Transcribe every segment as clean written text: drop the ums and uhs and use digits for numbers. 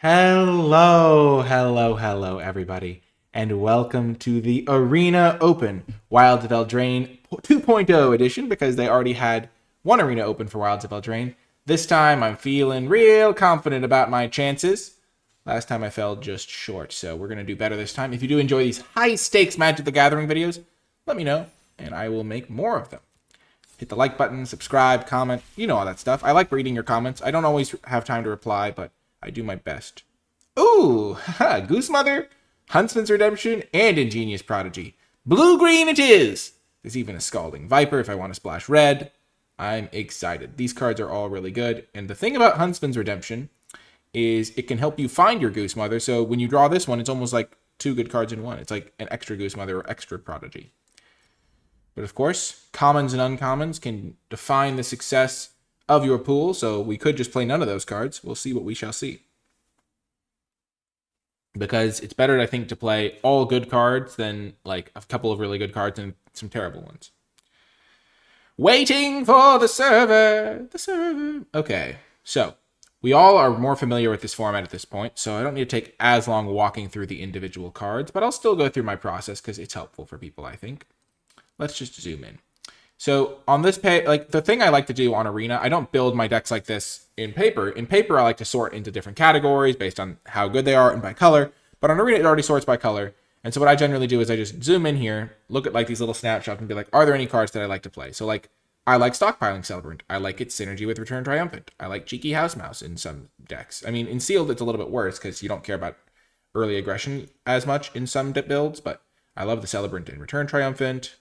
Hello, everybody, and welcome to the Arena Open Wilds of Eldraine 2.0 edition, because they already had one Arena Open for Wilds of Eldraine. This time, I'm feeling real confident about my chances. Last time I fell just short, so we're going to do better this time. If you do enjoy these high-stakes Magic the Gathering videos, let me know, and I will make more of them. Hit the like button, subscribe, comment, you know all that stuff. I like reading your comments. I don't always have time to reply, but I do my best. Ooh, Goose Mother, Huntsman's Redemption, and Ingenious Prodigy. Blue-green it is! There's even a Scalding Viper if I want to splash red. I'm excited. These cards are all really good. And the thing about Huntsman's Redemption is it can help you find your Goose Mother. So when you draw this one, it's almost like two good cards in one. It's like an extra Goose Mother or extra Prodigy. But of course, commons and uncommons can define the success of your pool, so we could just play none of those cards. We'll see what we shall see. Because it's better, I think, to play all good cards than like a couple of really good cards and some terrible ones. Waiting for the server. Okay, so we all are more familiar with this format at this point, so I don't need to take as long walking through the individual cards, but I'll still go through my process because it's helpful for people, I think. Let's just zoom in. So on this page, like the thing I like to do on Arena, I don't build my decks like this in paper. In paper, I like to sort into different categories based on how good they are and by color. But on Arena, it already sorts by color. And so what I generally do is I just zoom in here, look at like these little snapshots and be like, are there any cards that I like to play? So like, I like Stockpiling Celebrant. I like its synergy with Return Triumphant. I like Cheeky House Mouse in some decks. I mean, in Sealed, it's a little bit worse because you don't care about early aggression as much in some builds. But I love the Celebrant in Return Triumphant.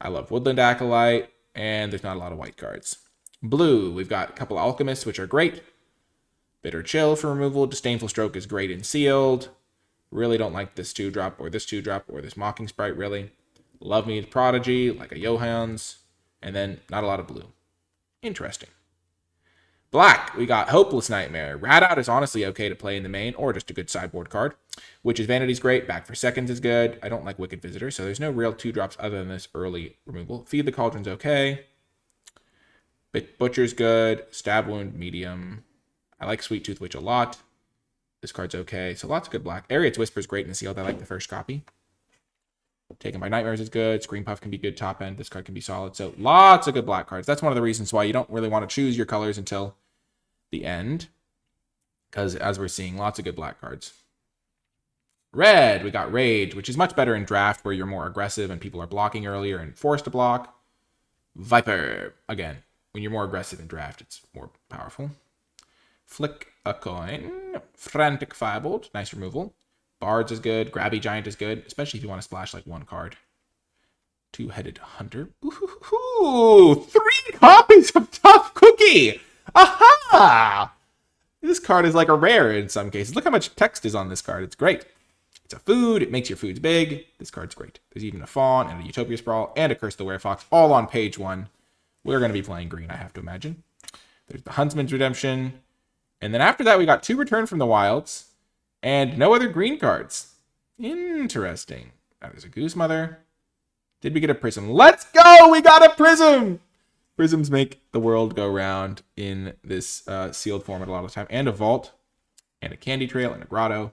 I love Woodland Acolyte, and there's not a lot of white cards. Blue, we've got a couple Alchemists, which are great. Bitter Chill for removal. Disdainful Stroke is great in Sealed. Really don't like this 2-drop or this 2-drop or this Mocking Sprite, really. Love Me Prodigy, like a Johans. And then not a lot of blue. Interesting. Black, we got Hopeless Nightmare. Rat-Out is honestly okay to play in the main, or just a good sideboard card. Witch's Vanity's great. Back for Seconds is good. I don't like Wicked Visitor, so there's no real 2-drops other than this early removal. Feed the Cauldron's okay. Butcher's good. Stab Wound, medium. I like Sweet Tooth Witch a lot. This card's okay. So lots of good black. Ariat's Whisper's great in the Sealed. I like the first copy. Taken by Nightmares is good. Screen Puff can be good top end. This card can be solid. So lots of good black cards. That's one of the reasons why you don't really want to choose your colors until the end, because as we're seeing, lots of good black cards. Red, we got Rage, which is much better in draft where you're more aggressive and people are blocking earlier and forced to block. Viper, again, when you're more aggressive in draft, it's more powerful. Flick a Coin. Frantic Firebolt, nice removal. Bards is good. Grabby Giant is good, especially if you want to splash like one card. Two-Headed Hunter. Ooh, 3 copies of Tough Cookie. Aha! This card is like a rare in some cases. Look how much text is on this card. It's great. It's a food. It makes your foods big. This card's great. There's even a Fawn and a Utopia Sprawl and a Curse the Werefox all on page 1. We're going to be playing green, I have to imagine. There's the Huntsman's Redemption. And then after that, we got 2 Return from the Wilds and no other green cards. Interesting. Now there's a Goose Mother. Did we get a Prism? Let's go! We got a Prism! Prisms make the world go round in this sealed format a lot of the time. And a Vault, and a Candy Trail, and a Grotto.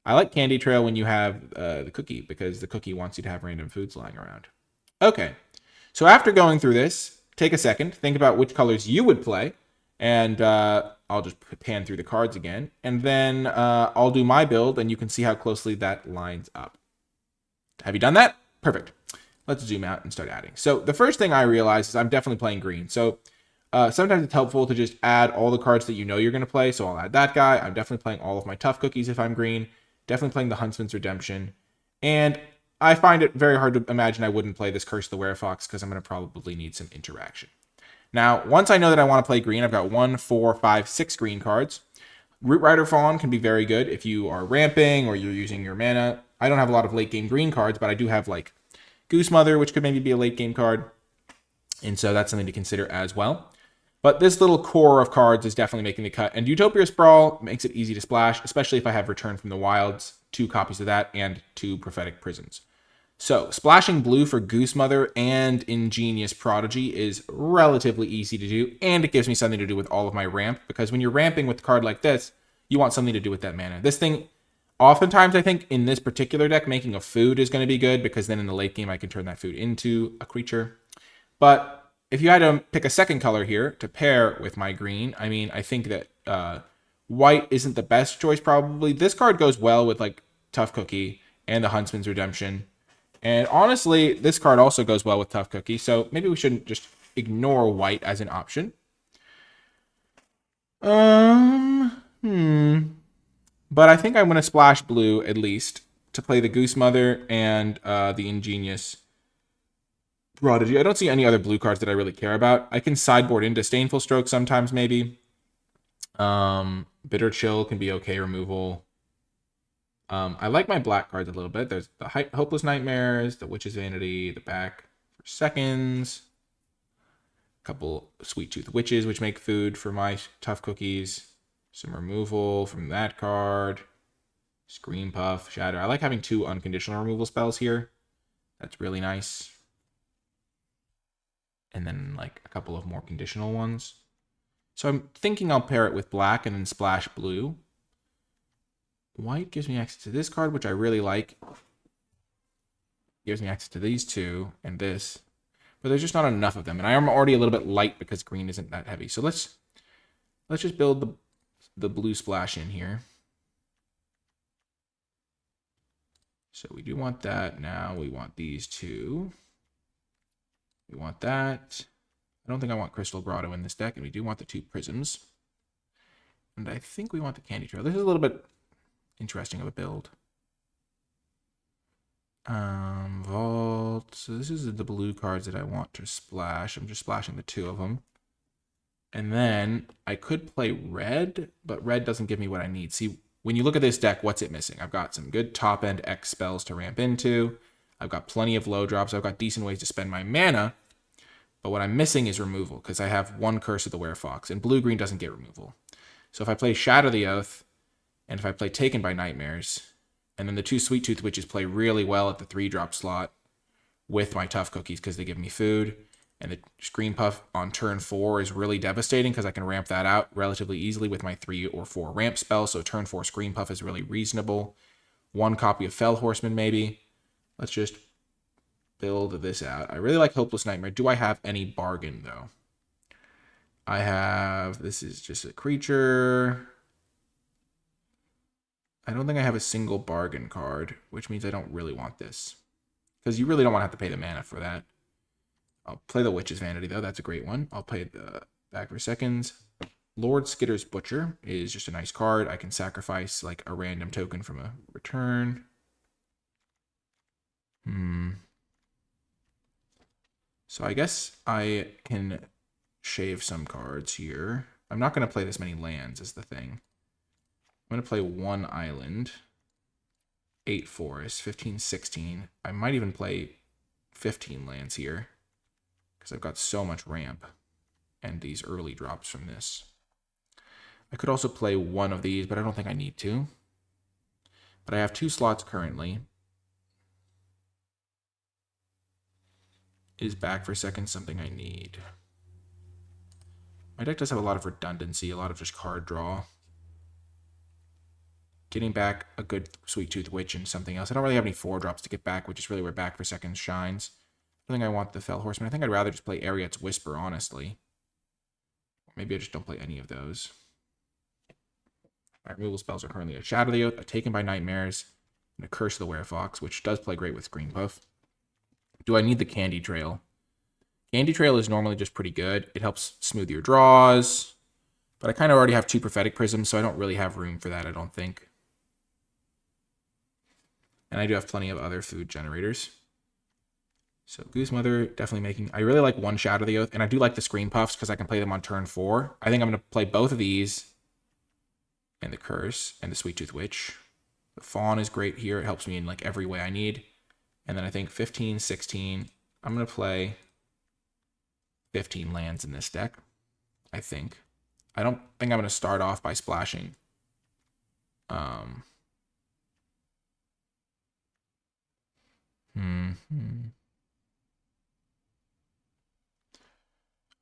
I like Candy Trail when you have the cookie, because the cookie wants you to have random foods lying around. Okay, so after going through this, take a second, think about which colors you would play, and I'll just pan through the cards again, and then I'll do my build, and you can see how closely that lines up. Have you done that? Perfect. Let's zoom out and start adding. So the first thing I realize is I'm definitely playing green. So sometimes it's helpful to just add all the cards that you know you're going to play. So I'll add that guy. I'm definitely playing all of my Tough Cookies if I'm green. Definitely playing the Huntsman's Redemption. And I find it very hard to imagine I wouldn't play this Curse the Werefox because I'm going to probably need some interaction. Now, once I know that I want to play green, I've got 1, 4, 5, 6 green cards. Root Rider Fawn can be very good if you are ramping or you're using your mana. I don't have a lot of late game green cards, but I do have like Goose Mother, which could maybe be a late game card. And so that's something to consider as well. But this little core of cards is definitely making the cut. And Utopia Sprawl makes it easy to splash, especially if I have Return from the Wilds, 2 copies of that, and 2 Prophetic Prisons. So splashing blue for Goose Mother and Ingenious Prodigy is relatively easy to do. And it gives me something to do with all of my ramp. Because when you're ramping with a card like this, you want something to do with that mana. This thing, oftentimes I think in this particular deck, making a food is going to be good because then in the late game I can turn that food into a creature. But if you had to pick a second color here to pair with my green, I mean, I think that white isn't the best choice probably. This card goes well with like Tough Cookie and the Huntsman's Redemption. And honestly, this card also goes well with Tough Cookie, so maybe we shouldn't just ignore white as an option. But I think I'm going to splash blue at least to play the Goose Mother and the Ingenious Prodigy. I don't see any other blue cards that I really care about. I can sideboard into Disdainful Stroke sometimes, maybe. Bitter Chill can be okay removal. I like my black cards a little bit. There's the Hopeless Nightmares, the Witch's Vanity, the Back for Seconds, a couple Sweet Tooth Witches, which make food for my Tough Cookies, some removal from that card, Scream Puff, Shatter. I like having 2 unconditional removal spells here. That's really nice. And then like a couple of more conditional ones. So I'm thinking I'll pair it with black and then splash blue. White gives me access to this card, which I really like. Gives me access to these 2 and this. But there's just not enough of them. And I am already a little bit light because green isn't that heavy. So let's just build the blue splash in here. So we do want that. Now we want these 2. We want that. I don't think I want Crystal Grotto in this deck. And we do want the 2 Prisms. And I think we want the Candy Trail. This is a little bit interesting of a build. Vault. So this is the blue cards that I want to splash. I'm just splashing the 2 of them. And then I could play red, but red doesn't give me what I need. See, when you look at this deck, what's it missing? I've got some good top-end X spells to ramp into. I've got plenty of low drops. I've got decent ways to spend my mana. But what I'm missing is removal, because I have 1 Curse of the Werefox, and blue-green doesn't get removal. So if I play Shatter the Oath, and if I play Taken by Nightmares, and then the 2 Sweet Tooth Witches play really well at the 3-drop slot with my Tough Cookies because they give me food, and the Scream Puff on turn 4 is really devastating because I can ramp that out relatively easily with my 3 or 4 ramp spells, so turn 4 Scream Puff is really reasonable. 1 copy of Fell Horseman maybe. Let's just build this out. I really like Hopeless Nightmare. Do I have any bargain, though? I have... This is just a creature... I don't think I have a single bargain card, which means I don't really want this. Because you really don't want to have to pay the mana for that. I'll play the Witch's Vanity, though. That's a great one. I'll play the Back for Seconds. Lord Skitter's Butcher is just a nice card. I can sacrifice like a random token from a return. So I guess I can shave some cards here. I'm not going to play this many lands is the thing. I'm going to play 1 island, 8 forests, 15, 16. I might even play 15 lands here because I've got so much ramp and these early drops from this. I could also play 1 of these, but I don't think I need to. But I have 2 slots currently. Is Back for Seconds something I need? My deck does have a lot of redundancy, a lot of just card draw. Getting back a good Sweet Tooth Witch and something else. I don't really have any 4-drops to get back, which is really where Back for Seconds shines. I think I want the Fell Horseman. I think I'd rather just play Ariet's Whisper, honestly. Or maybe I just don't play any of those. My removal spells are currently a Shatter the Oath, a Taken by Nightmares, and a Curse of the Werefox, which does play great with Scream Puff. Do I need the Candy Trail? Candy Trail is normally just pretty good. It helps smooth your draws. But I kind of already have 2 Prophetic Prisms, so I don't really have room for that, I don't think. And I do have plenty of other food generators. So Goose Mother definitely making... I really like 1 Shatter the Oath, and I do like the Scream Puffs because I can play them on turn 4. I think I'm going to play both of these and the Curse and the Sweet Tooth Witch. The Fawn is great here. It helps me in like every way I need. And then I think 15, 16. I'm going to play 15 lands in this deck, I think. I don't think I'm going to start off by splashing. I'm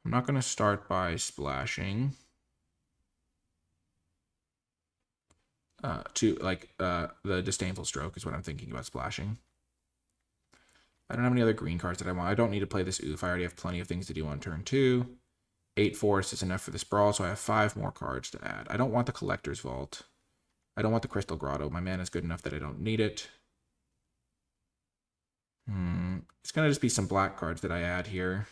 not going to start by splashing. The Disdainful Stroke is what I'm thinking about splashing. I don't have any other green cards that I want. I don't need to play this oof. I already have plenty of things to do on turn 2. 8 Forest is enough for this brawl, so I have 5 more cards to add. I don't want the Collector's Vault. I don't want the Crystal Grotto. My mana is good enough that I don't need it. It's going to just be some black cards that I add here.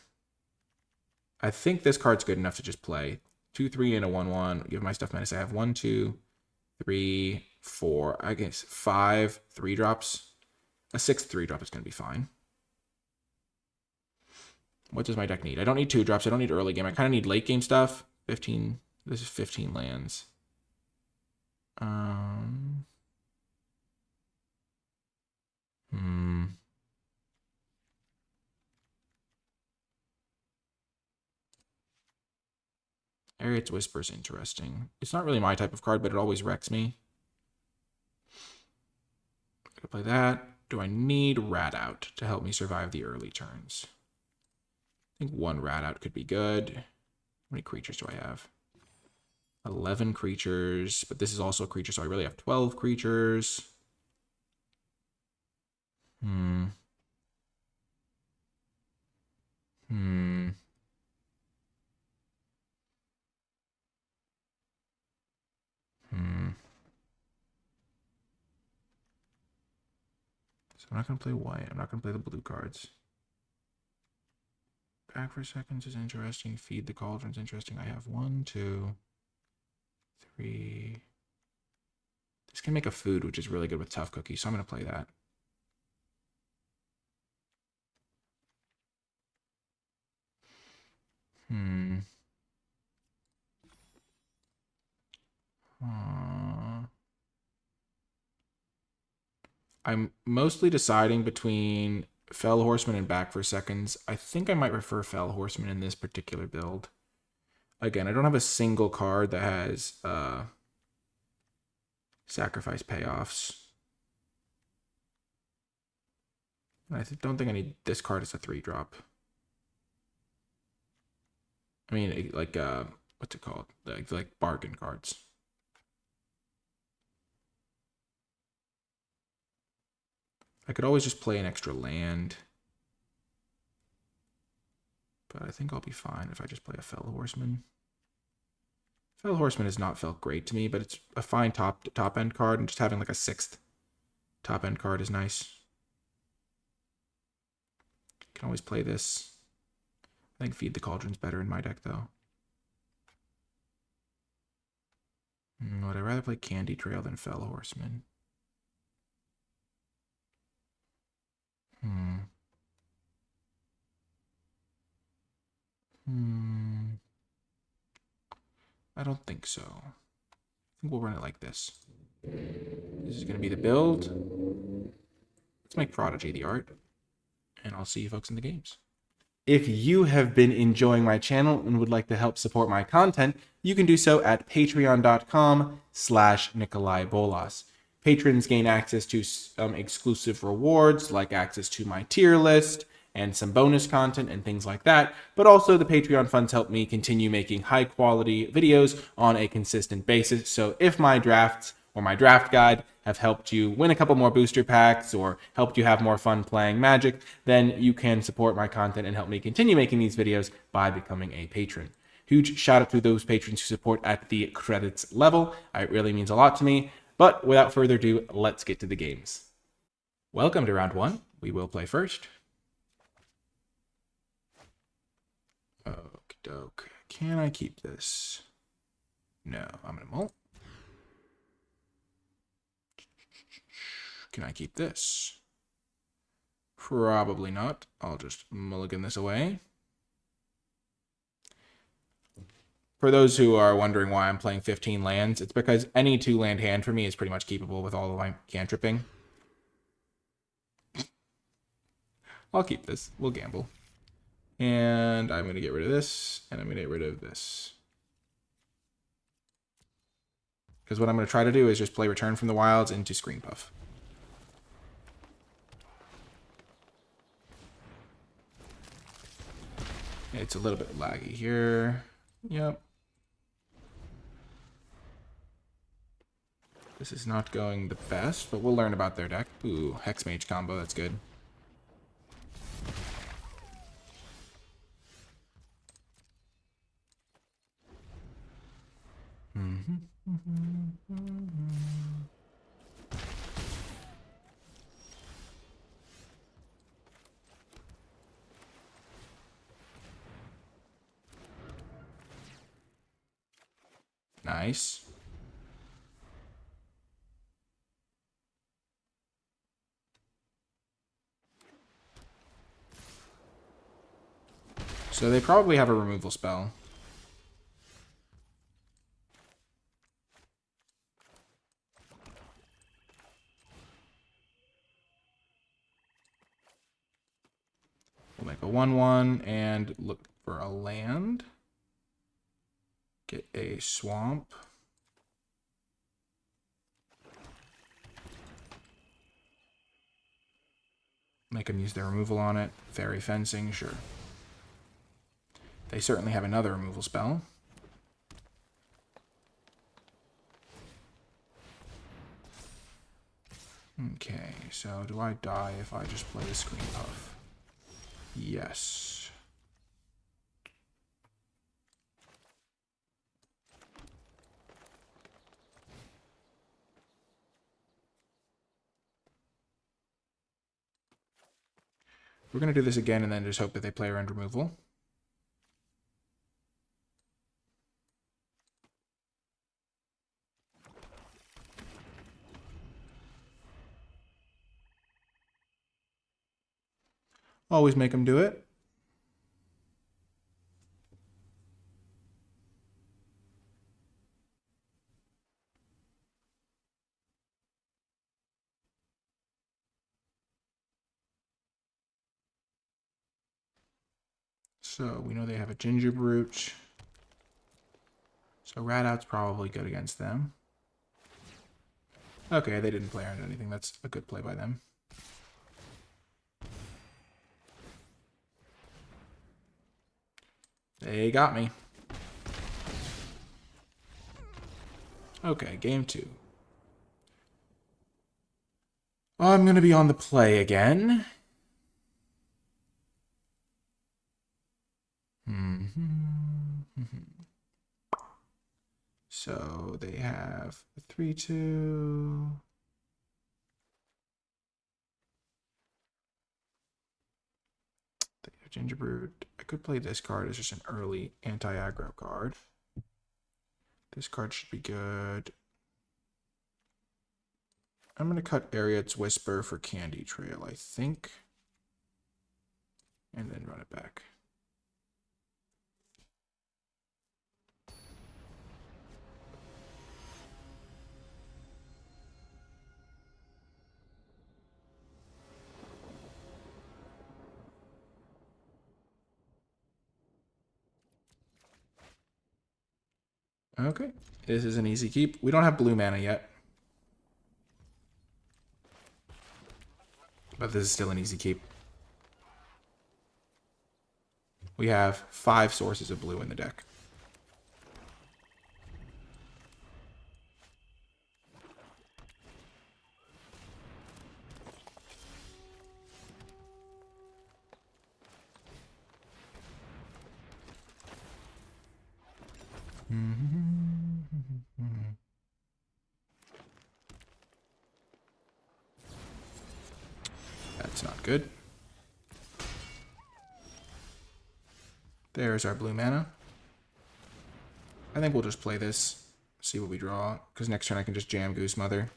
I think this card's good enough to just play. 2, 3, and a 1/1. Give my stuff menace. I have 1, 2, 3, 4. I guess 5 3-drops. A 6th 3-drop is going to be fine. What does my deck need? I don't need 2-drops. I don't need early game. I kind of need late game stuff. 15. This is 15 lands. Ariet's Whisper is interesting. It's not really my type of card, but it always wrecks me. I could play that. Do I need Rat Out to help me survive the early turns? I think 1 Rat Out could be good. How many creatures do I have? 11 creatures, but this is also a creature, so I really have 12 creatures. So I'm not going to play white. I'm not going to play the blue cards. Back for seconds is interesting. Feed the Cauldron's interesting. I have 1, 2, 3. This can make a food, which is really good with Tough Cookie, so I'm going to play that. I'm mostly deciding between Fell Horseman and Back for Seconds. I think I might prefer Fell Horseman in this particular build. Again, I don't have a single card that has sacrifice payoffs. I don't think I need this card as a 3-drop. I mean, like, what's it called? Like bargain cards. I could always just play an extra land. But I think I'll be fine if I just play a Fell Horseman. Fell Horseman has not felt great to me, but it's a fine top end card, and just having like a 6th top end card is nice. Can always play this. I think Feed the Cauldron's better in my deck, though. Would I rather play Candy Trail than Fell Horseman? I don't think so. I think we'll run it like this. This is going to be the build. Let's make Prodigy the art. And I'll see you folks in the games. If you have been enjoying my channel and would like to help support my content, you can do so at patreon.com/NicolaiBolas. Patrons gain access to some exclusive rewards, like access to my tier list and some bonus content and things like that. But also the Patreon funds help me continue making high quality videos on a consistent basis. So if my drafts or my draft guide have helped you win a couple more booster packs or helped you have more fun playing Magic, then you can support my content and help me continue making these videos by becoming a patron. Huge shout out to those patrons who support at the credits level. It really means a lot to me. But without further ado, let's get to the games. Welcome to round 1. We will play first. Okey-doke. Can I keep this? No, I'm gonna mull. Can I keep this? Probably not. I'll just mulligan this away. For those who are wondering why I'm playing 15 lands, it's because any 2-land hand for me is pretty much keepable with all of my cantripping. I'll keep this. We'll gamble. And I'm going to get rid of this, and I'm going to get rid of this. Because what I'm going to try to do is just play Return from the Wilds into Screen Puff. It's a little bit laggy here. Yep. This is not going the best, but we'll learn about their deck. Ooh, Hex Mage combo, that's good. Nice. So they probably have a removal spell. We'll make a 1/1 and look for a land. Get a swamp. Make them use their removal on it. Fairy Fencing, sure. They certainly have another removal spell. Okay, so do I die if I just play the Screen Puff? Yes. We're going to do this again and then just hope that they play around removal. Always make them do it. So we know they have a Ginger Brute. So Rat Out's probably good against them. Okay, they didn't play around anything. That's a good play by them. They got me. Okay, game 2. I'm going to be on the play again. So they have a 3/2. They have Gingerbread. I could play this card as just an early anti-aggro card. This card should be good. I'm going to cut Ariad's Whisper for Candy Trail, I think. And then run it back. Okay, this is an easy keep. We don't have blue mana yet. But this is still an easy keep. We have 5 sources of blue in the deck. That's not good. There's our blue mana. I think we'll just play this, see what we draw, because next turn I can just jam Goose Mother.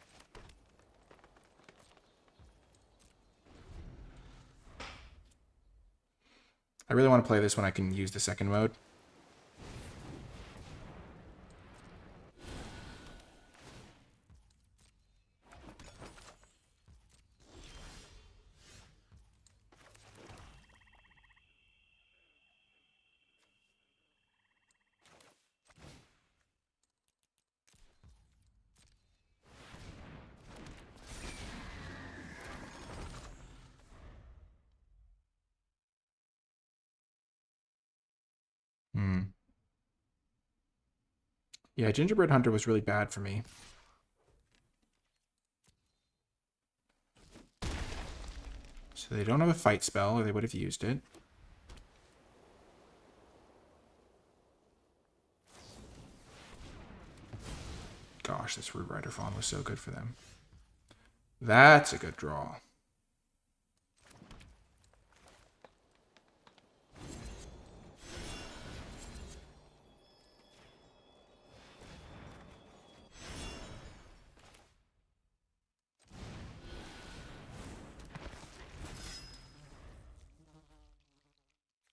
I really want to play this when I can use the second mode. Yeah, Gingerbread Hunter was really bad for me. So they don't have a fight spell, or they would have used it. Gosh, this Rude Rider Fawn was so good for them. That's a good draw.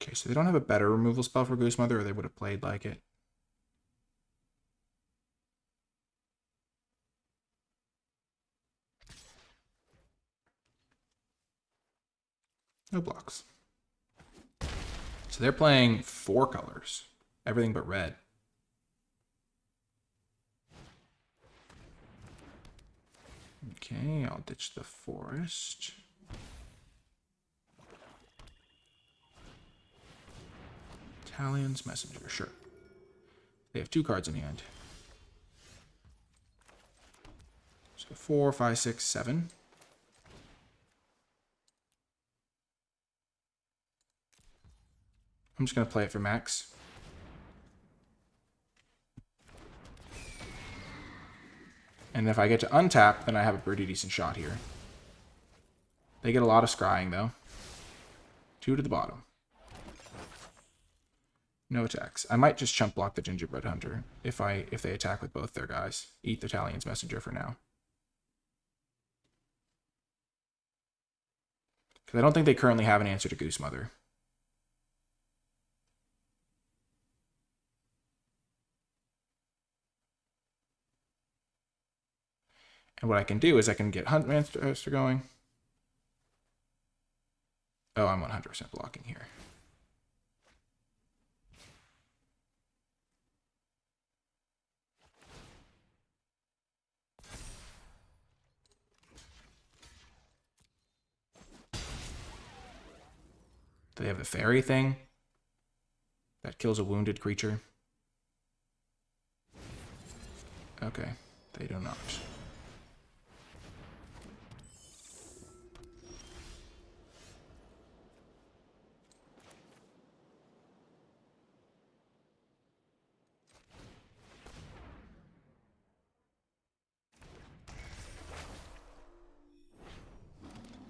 Okay, so they don't have a better removal spell for Goose Mother, or they would have played like it. No blocks. So they're playing 4 colors. Everything but red. Okay, I'll ditch the forest. Talion's Messenger, sure. They have 2 cards in hand. So 4, 5, 6, 7. I'm just going to play it for max. And if I get to untap, then I have a pretty decent shot here. They get a lot of scrying, though. 2 to the bottom. No attacks. I might just chump block the Gingerbread Hunter if they attack with both their guys. Eat the Talion's Messenger for now. Because I don't think they currently have an answer to Goose Mother. And what I can do is I can get Hunt Master going. Oh, I'm 100% blocking here. Do they have the fairy thing? That kills a wounded creature. Okay, they do not.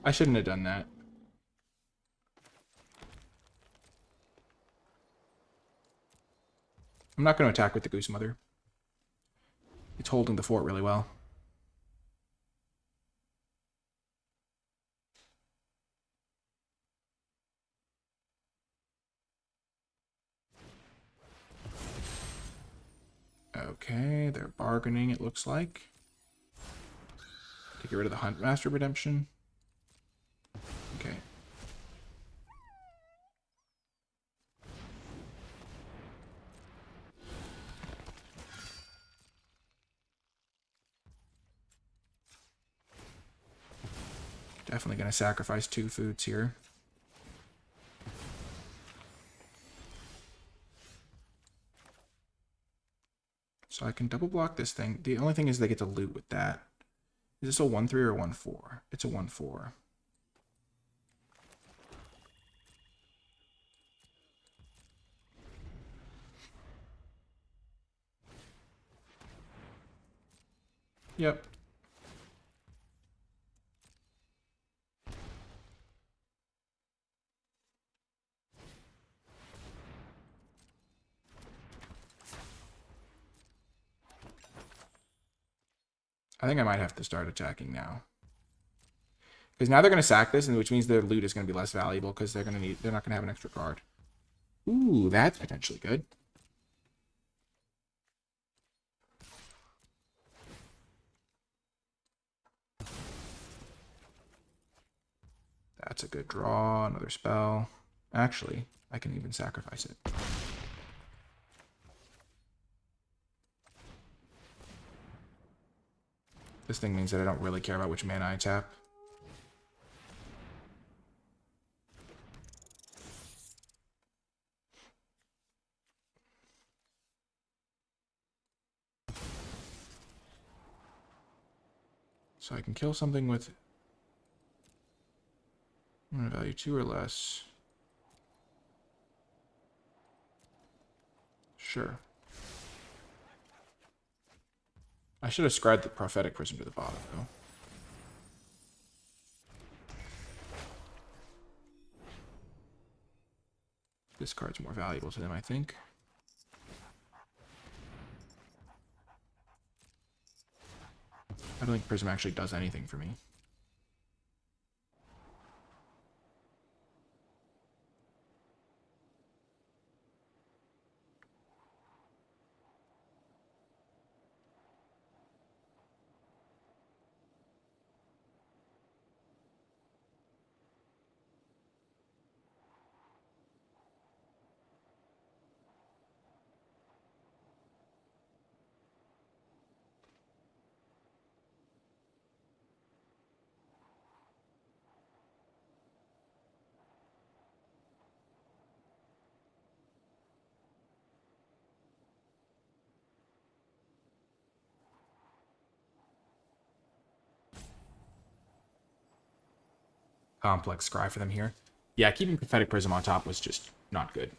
I shouldn't have done that. I'm not going to attack with the Goose Mother. It's holding the fort really well. Okay, they're bargaining, it looks like. To get rid of the Hunt Master Redemption. Okay. Definitely going to sacrifice 2 foods here. So I can double block this thing. The only thing is they get to loot with that. Is this a 1-3 or a 1-4? It's a 1-4. Yep. I think I might have to start attacking now. Because now they're going to sack this, which means their loot is going to be less valuable because they're not going to have an extra card. Ooh, that's potentially good. That's a good draw. Another spell. Actually, I can even sacrifice it. This thing means that I don't really care about which mana I tap. So I can kill something with... I'm gonna value 2 or less. Sure. I should have scribed the Prophetic Prism to the bottom, though. This card's more valuable to them, I think. I don't think Prism actually does anything for me. Complex scry for them here. Yeah, keeping Prophetic Prism on top was just not good.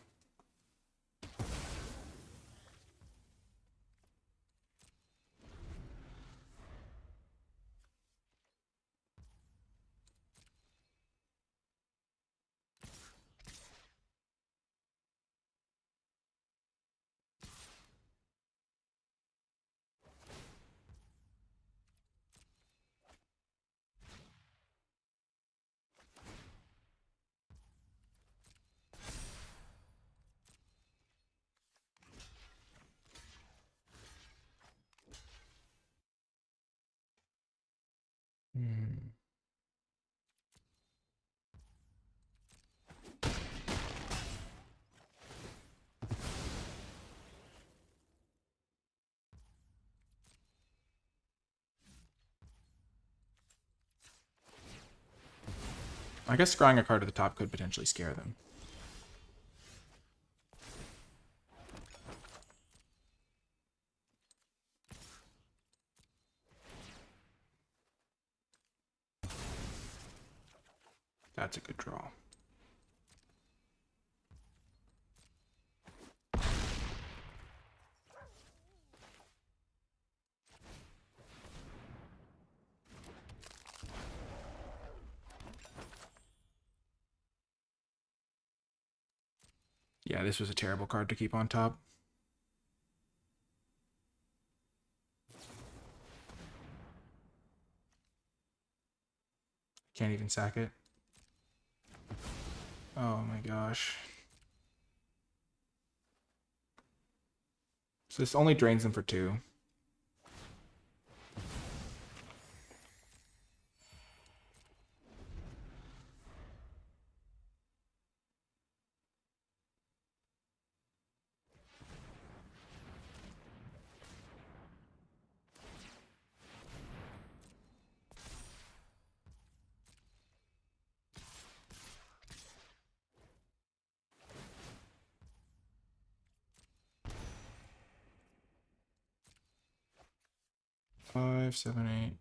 I guess scrying a card to the top could potentially scare them. That's a good draw. Yeah, this was a terrible card to keep on top. Can't even sack it. Oh my gosh. So this only drains them for 2. Five, 7, 8.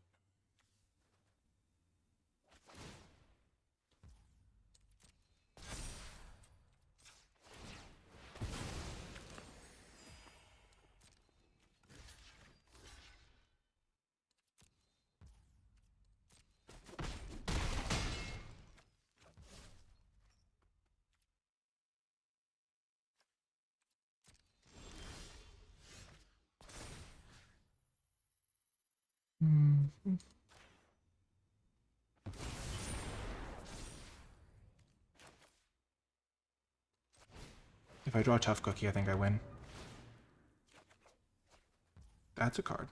If I draw a tough cookie, I think I win. That's a card.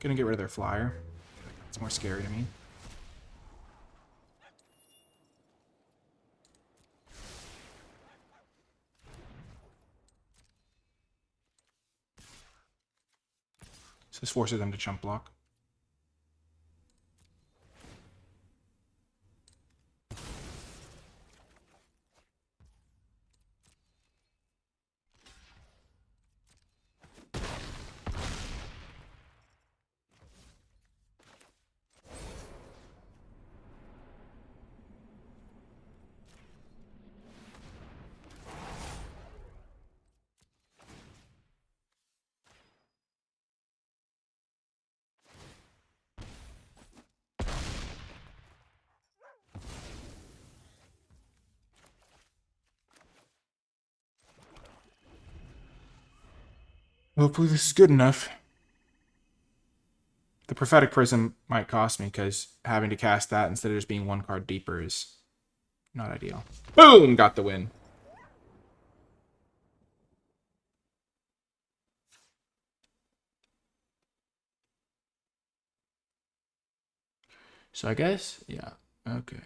Gonna get rid of their flyer. It's more scary to me. So this forces them to chump block. Hopefully this is good enough. The Prophetic Prism might cost me because having to cast that instead of just being one card deeper is not ideal. Boom! Got the win. So I guess, yeah, okay.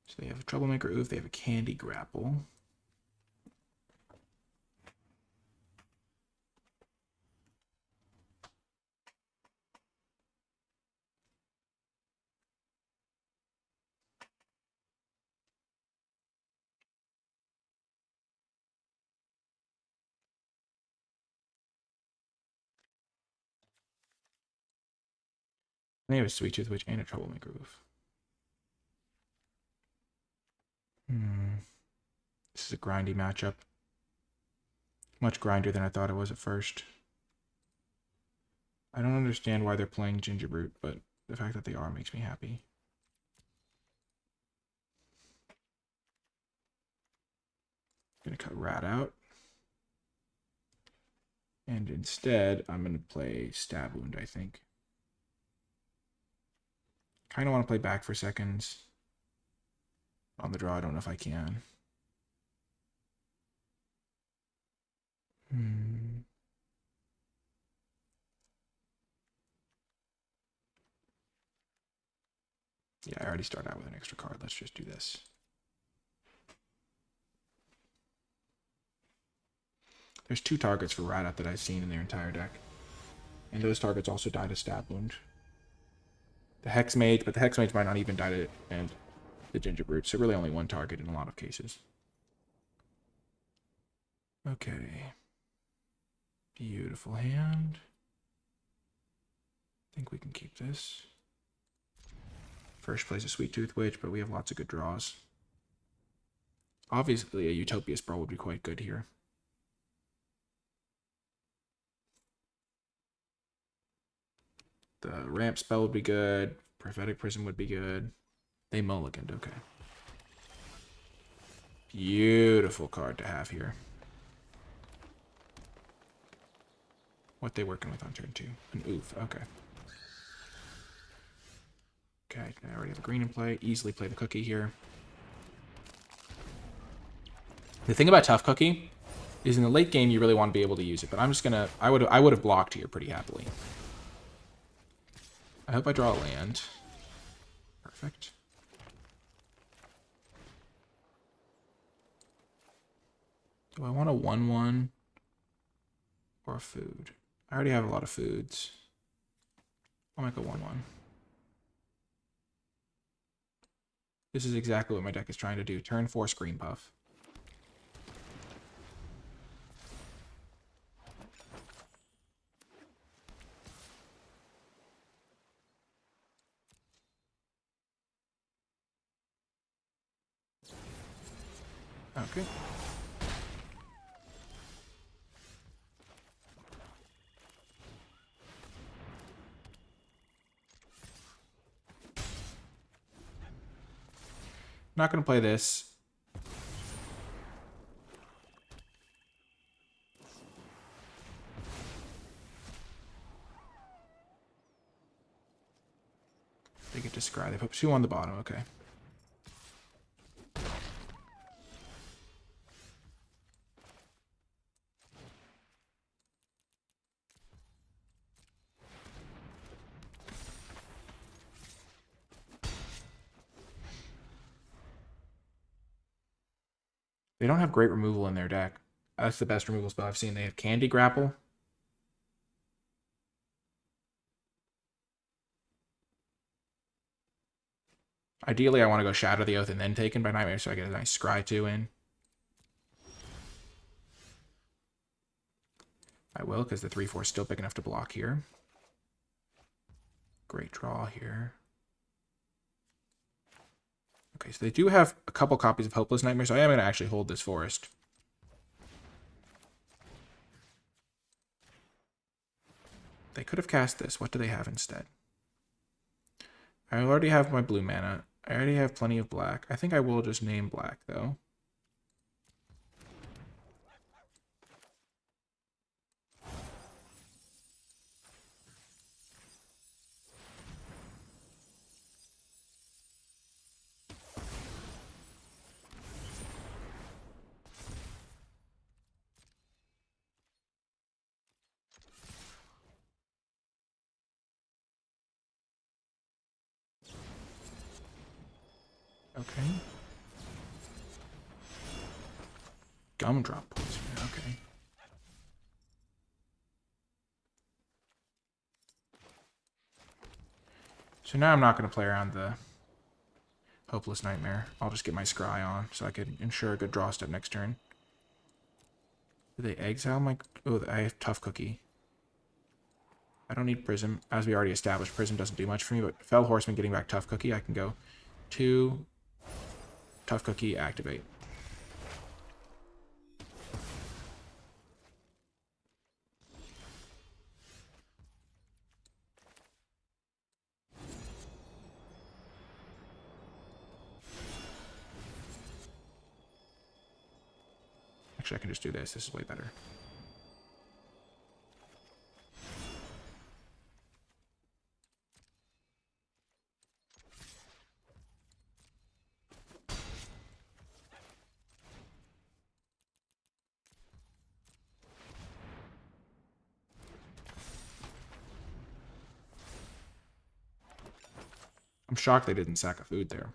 So they have a Troublemaker Oof, they have a Candy Grapple. They have a Sweet Tooth Witch and a Troublemaker Oof. This is a grindy matchup. Much grindier than I thought it was at first. I don't understand why they're playing Gingerbrute, but the fact that they are makes me happy. I'm going to cut Rat out. And instead, I'm going to play Stab Wound, I think. Kind of want to play back for seconds. On the draw, I don't know if I can. Yeah, I already started out with an extra card. Let's just do this. There's 2 targets for Rat Out that I've seen in their entire deck. And those targets also die to Stab Wound. The Hex Mage, but the Hex Mage might not even die to and the Gingerbrute, so really only 1 target in a lot of cases. Okay. Beautiful hand. I think we can keep this. First plays a Sweet Tooth Witch, but we have lots of good draws. Obviously, a Utopia Sprawl would be quite good here. The Ramp spell would be good. Prophetic Prism would be good. They mulliganed, okay. Beautiful card to have here. What they working with on turn 2? An Oof, okay. Okay, I already have a green in play. Easily play the Cookie here. The thing about Tough Cookie is in the late game you really want to be able to use it, but I'm just gonna I would have blocked here pretty happily. I hope I draw a land. Perfect. Do I want a 1/1 or a food? I already have a lot of foods. I'll make a 1/1. This is exactly what my deck is trying to do. Turn 4 Screen Puff. Okay. Not going to play this. They get to scry. They put 2 on the bottom. Okay. They don't have great removal in their deck. That's the best removal spell I've seen. They have Candy Grapple. Ideally, I want to go Shatter the Oath and then Taken by Nightmare so I get a nice Scry 2 in. I will, because the 3/4 is still big enough to block here. Great draw here. Okay, so they do have a couple copies of Hopeless Nightmare, so I am going to actually hold this forest. They could have cast this. What do they have instead? I already have my blue mana. I already have plenty of black. I think I will just name black, though. Okay. Gumdrop poison. Okay. So now I'm not going to play around the Hopeless Nightmare. I'll just get my Scry on so I can ensure a good draw step next turn. Do they exile my... Oh, I have Tough Cookie. I don't need Prism. As we already established, Prism doesn't do much for me, but Fell Horseman getting back Tough Cookie, I can go 2, Tough Cookie, activate. Actually, I can just do this. This is way better. I'm shocked they didn't sack a food there.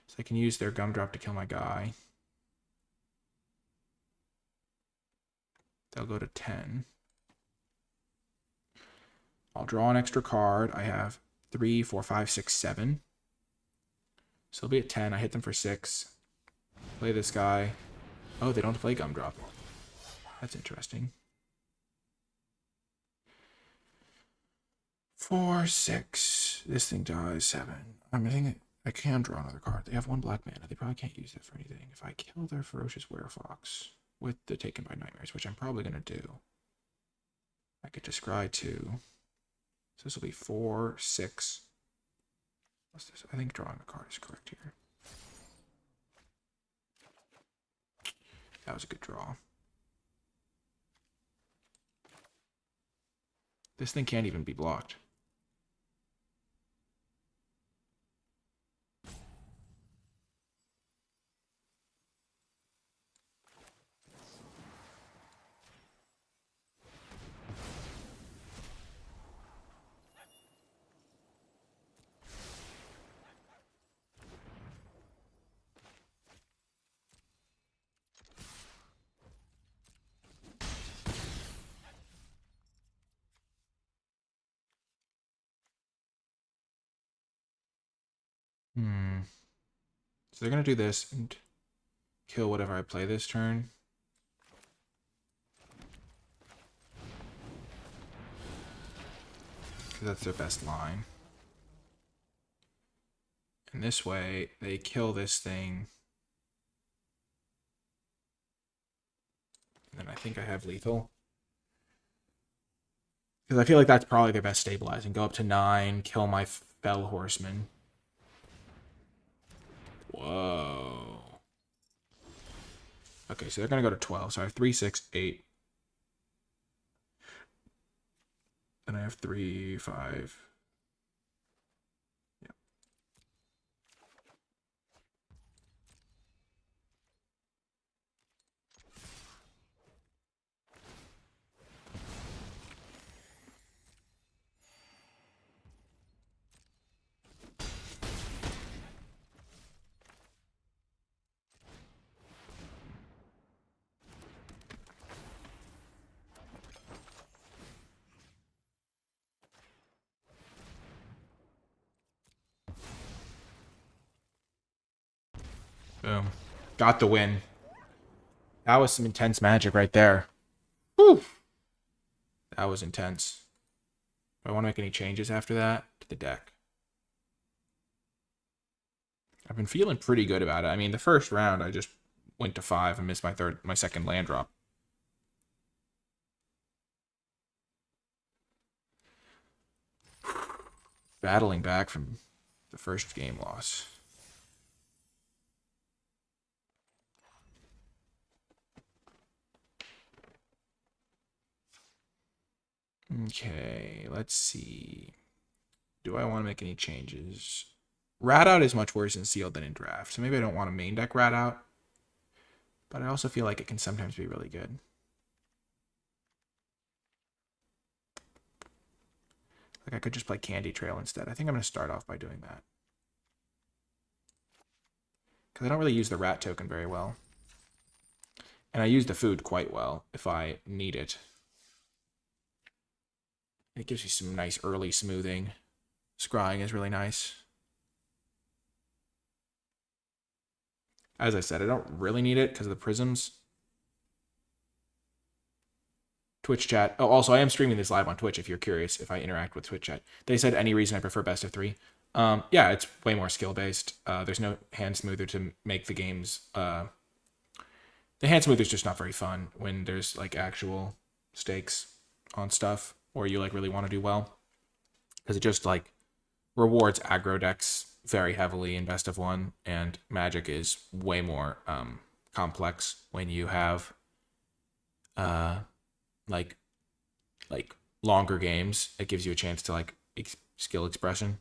So I can use their Gumdrop to kill my guy. They'll go to 10. I'll draw an extra card. I have 3, 4, 5, 6, 7. So they'll be at 10. I hit them for 6. Play this guy. Oh, they don't play Gumdrop. That's interesting. 4, 6. This thing dies 7. I'm thinking I can draw another card. They have 1 black mana. They probably can't use it for anything. If I kill their Ferocious Werefox with the Taken by Nightmares, which I'm probably going to do, I could just scry 2. So this will be 4, 6. What's this? I think drawing a card is correct here. That was a good draw. This thing can't even be blocked. So they're going to do this and kill whatever I play this turn. Because that's their best line. And this way, they kill this thing. And then I think I have lethal. Because I feel like that's probably their best stabilizing. Go up to 9, kill my Fell Horseman. Whoa. Okay, so they're going to go to 12. So I have 3, 6, 8. Then I have 3, 5. Yeah. Boom. Got the win. That was some intense magic right there. Whew. That was intense. Do I want to make any changes after that to the deck? I've been feeling pretty good about it. I mean, the first round, I just went to 5 and missed my second land drop. Battling back from the first game loss. Okay, let's see. Do I want to make any changes? Rat Out is much worse in Sealed than in Draft, so maybe I don't want to main deck Rat Out. But I also feel like it can sometimes be really good. Like I could just play Candy Trail instead. I think I'm going to start off by doing that. Because I don't really use the rat token very well. And I use the food quite well if I need it. It gives you some nice early smoothing. Scrying is really nice. As I said, I don't really need it because of the prisms. Twitch chat. Oh, also, I am streaming this live on Twitch if you're curious if I interact with Twitch chat. They said any reason I prefer best of 3. Yeah, it's way more skill-based. There's no hand smoother to make the games. The hand smoother's just not very fun when there's like actual stakes on stuff or you like really want to do well. Because it just like rewards aggro decks very heavily in best of 1, and Magic is way more complex when you have like longer games. It gives you a chance to like skill expression.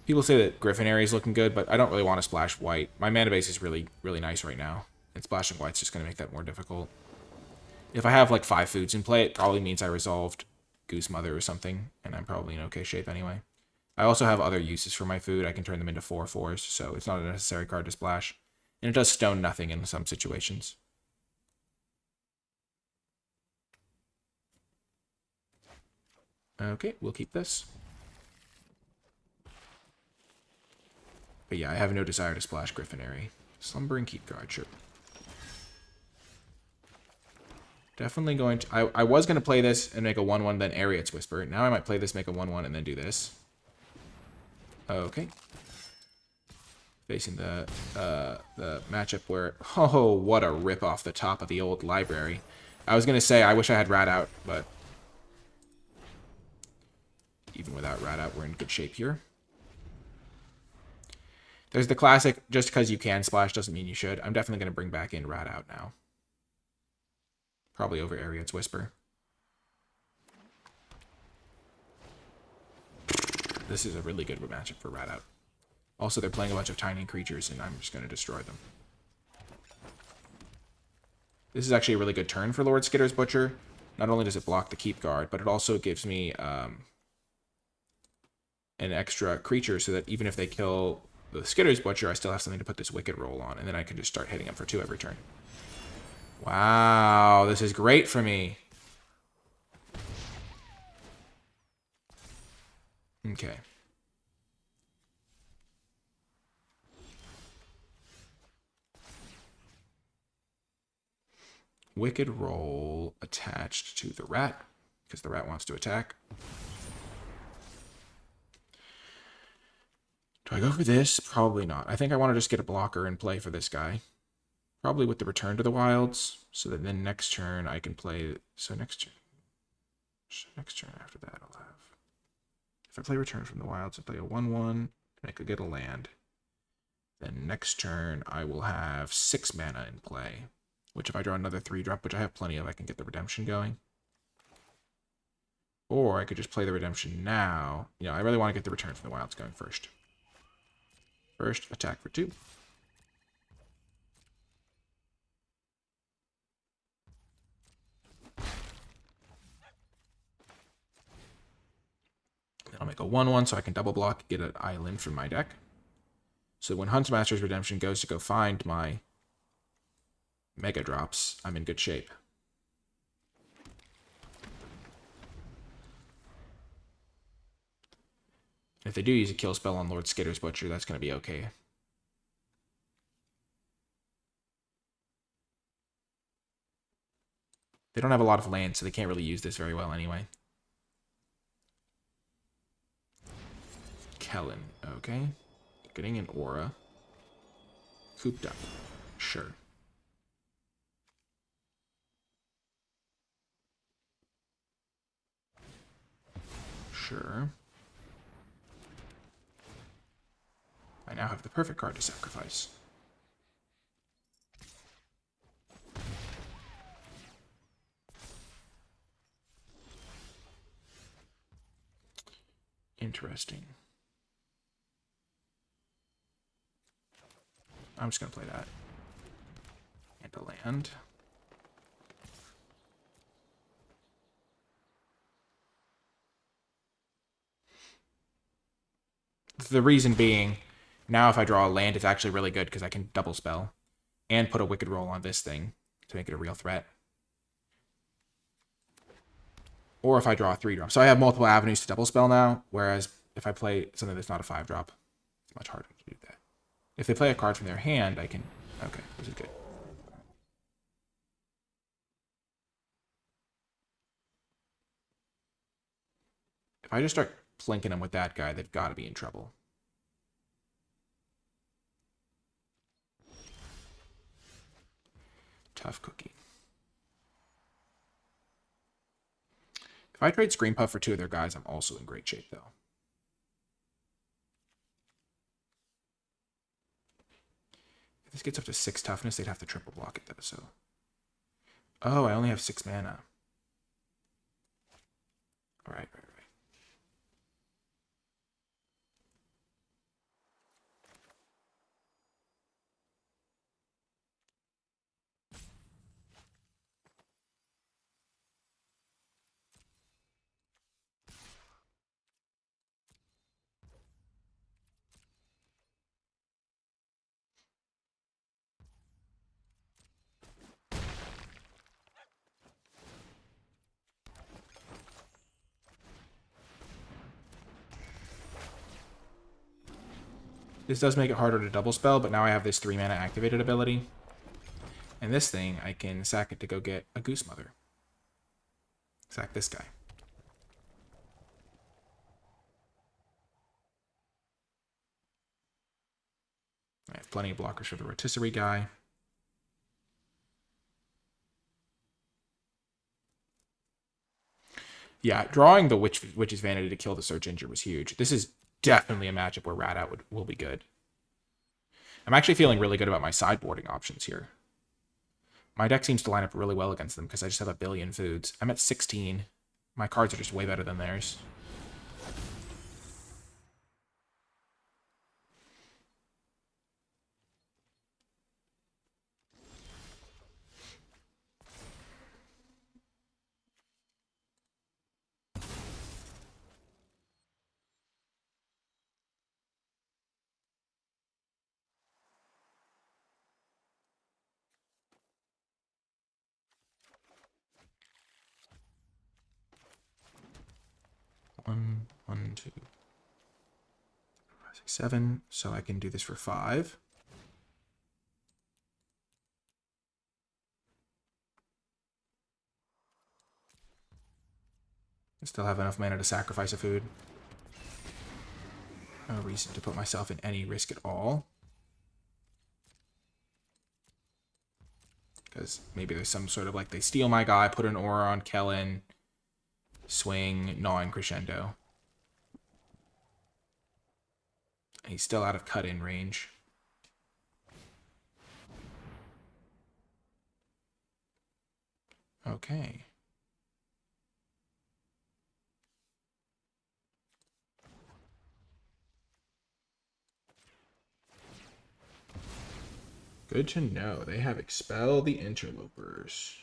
People say that Griffinary is looking good, but I don't really want to splash white. My mana base is really nice right now, and splashing white's just going to make that more difficult. If I have like 5 foods in play, it probably means I resolved Goose Mother or something, and I'm probably in okay shape anyway. I also have other uses for my food. I can turn them into 4/4s, so it's not a necessary card to splash. And it does stone nothing in some situations. Okay, we'll keep this. But yeah, I have no desire to splash Griffinary. Slumbering Keep Guard, sure. Definitely going to... I was going to play this and make a 1/1, then Ariet's Whisper. Now I might play this, make a 1/1, and then do this. Okay. Facing the matchup where... Oh, what a rip off the top of the old library. I was going to say, I wish I had Rat Out, but... Even without Rat Out, we're in good shape here. There's the classic, just because you can splash doesn't mean you should. I'm definitely going to bring back in Rat Out now. Probably over Ariet's Whisper. This is a really good matchup for Rat Out. Also, they're playing a bunch of tiny creatures, and I'm just going to destroy them. This is actually a really good turn for Lord Skitter's Butcher. Not only does it block the Keep Guard, but it also gives me an extra creature so that even if they kill the Skitter's Butcher, I still have something to put this Wicked Roll on, and then I can just start hitting them for 2 every turn. Wow, this is great for me. Okay. Wicked Roll attached to the rat, because the rat wants to attack. Do I go for this? Probably not. I think I want to just get a blocker and play for this guy. Probably with the Return to the Wilds, so that then next turn I can play... So next turn after that I'll have... If I play Return from the Wilds, I'll play a 1/1, and I could get a land. Then next turn I will have 6 mana in play, which if I draw another 3-drop, which I have plenty of, I can get the Redemption going. Or I could just play the Redemption now. You know, I really want to get the Return from the Wilds going first. First, attack for 2. I'll make a 1/1 so I can double block, get an island from my deck. So when Huntsmaster's Redemption goes to go find my Mega Drops, I'm in good shape. If they do use a kill spell on Lord Skitter's Butcher, that's going to be okay. They don't have a lot of land, so they can't really use this very well anyway. Kellen, okay. Getting an aura. Cooped up. Sure. Sure. I now have the perfect card to sacrifice. Interesting. I'm just going to play that. And a land. The reason being, now if I draw a land, it's actually really good because I can double spell and put a Wicked Roll on this thing to make it a real threat. Or if I draw a 3-drop. So I have multiple avenues to double spell now, whereas if I play something that's not a 5-drop, it's much harder to do that. If they play a card from their hand, I can... Okay, this is good. If I just start plinking them with that guy, they've got to be in trouble. Tough cookie. If I trade Screen Puff for 2 of their guys, I'm also in great shape, though. If this gets up to 6 toughness, they'd have to triple block it, though, so... Oh, I only have 6 mana. Right. 'This does make it harder to double spell, but now I have this 3 mana activated ability. And this thing, I can sack it to go get a Goose Mother. Sack this guy. I have plenty of blockers for the Rotisserie guy. Yeah, drawing the Witch's Vanity to kill the Search Injure was huge. This is definitely a matchup where Rat Out will be good. I'm actually feeling really good about my sideboarding options here. My deck seems to line up really well against them because I just have a billion foods. I'm at 16. My cards are just way better than theirs. One, 2, 5, 6, 7. So I can do this for 5. I still have enough mana to sacrifice a food. No reason to put myself in any risk at all. Because maybe there's some sort of like they steal my guy, put an aura on Kellen, swing, gnawing crescendo. He's still out of cut-in range. Okay. Good to know. They have Expel the Interlopers.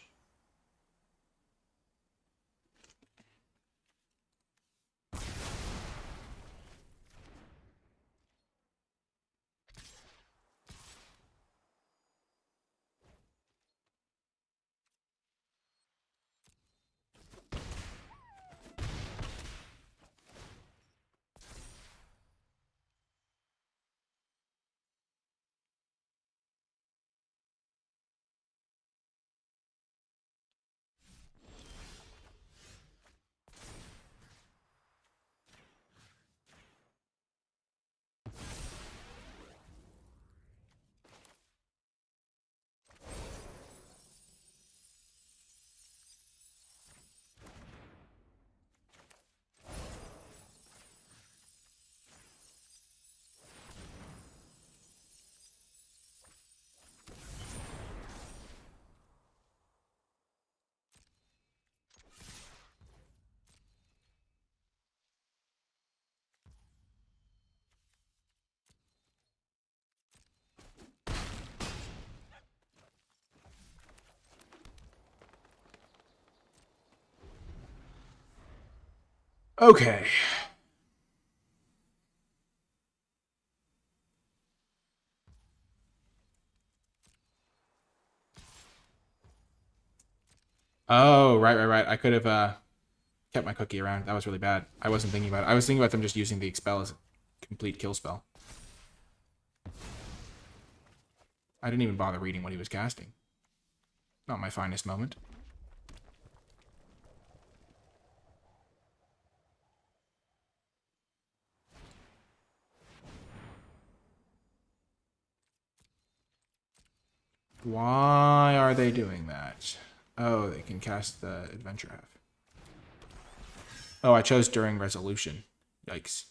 Okay. Oh, right. I could have kept my cookie around. That was really bad. I wasn't thinking about it. I was thinking about them just using the expel as a complete kill spell. I didn't even bother reading what he was casting. Not my finest moment. Why are they doing that? Oh, they can cast the adventure half. Oh, I chose during resolution. Yikes.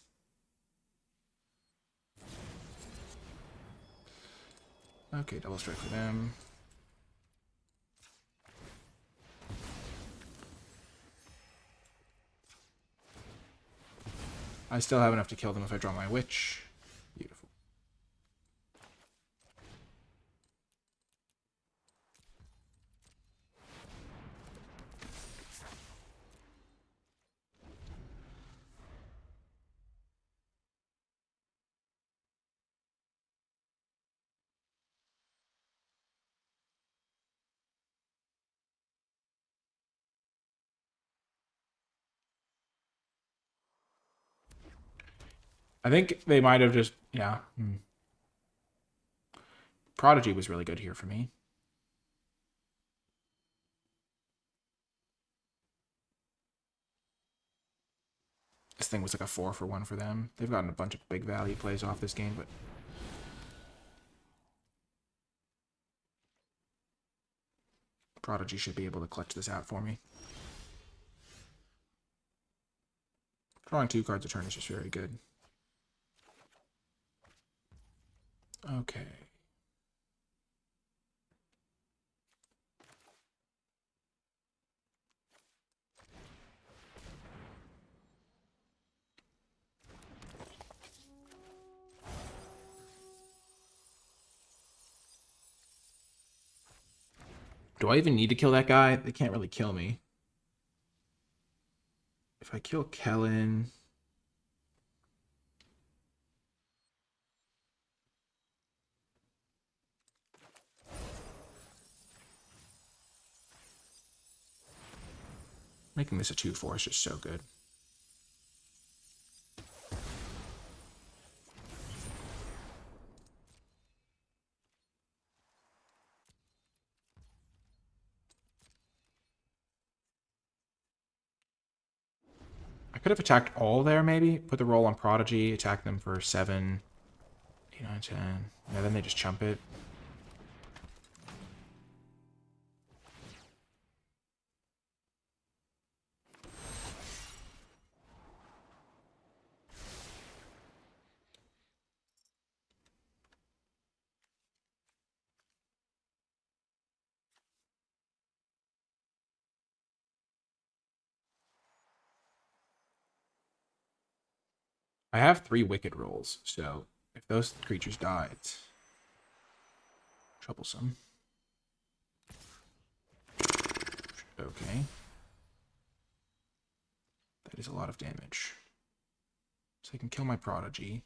Okay, double strike for them. I still have enough to kill them if I draw my witch. Beautiful. I think they might have just, yeah. Prodigy was really good here for me. This thing was like a 4-for-1 for them. They've gotten a bunch of big value plays off this game, but Prodigy should be able to clutch this out for me. Drawing 2 cards a turn is just very good. Okay. Do I even need to kill that guy? They can't really kill me. If I kill Kellen... Making this a 2-4 is just so good. I could have attacked all there, maybe. Put the roll on Prodigy, attack them for 7, 8, 9, 10. Yeah, then they just chump it. I have 3 Wicked rolls, so if those creatures die, it's troublesome. Okay. That is a lot of damage. So I can kill my Prodigy.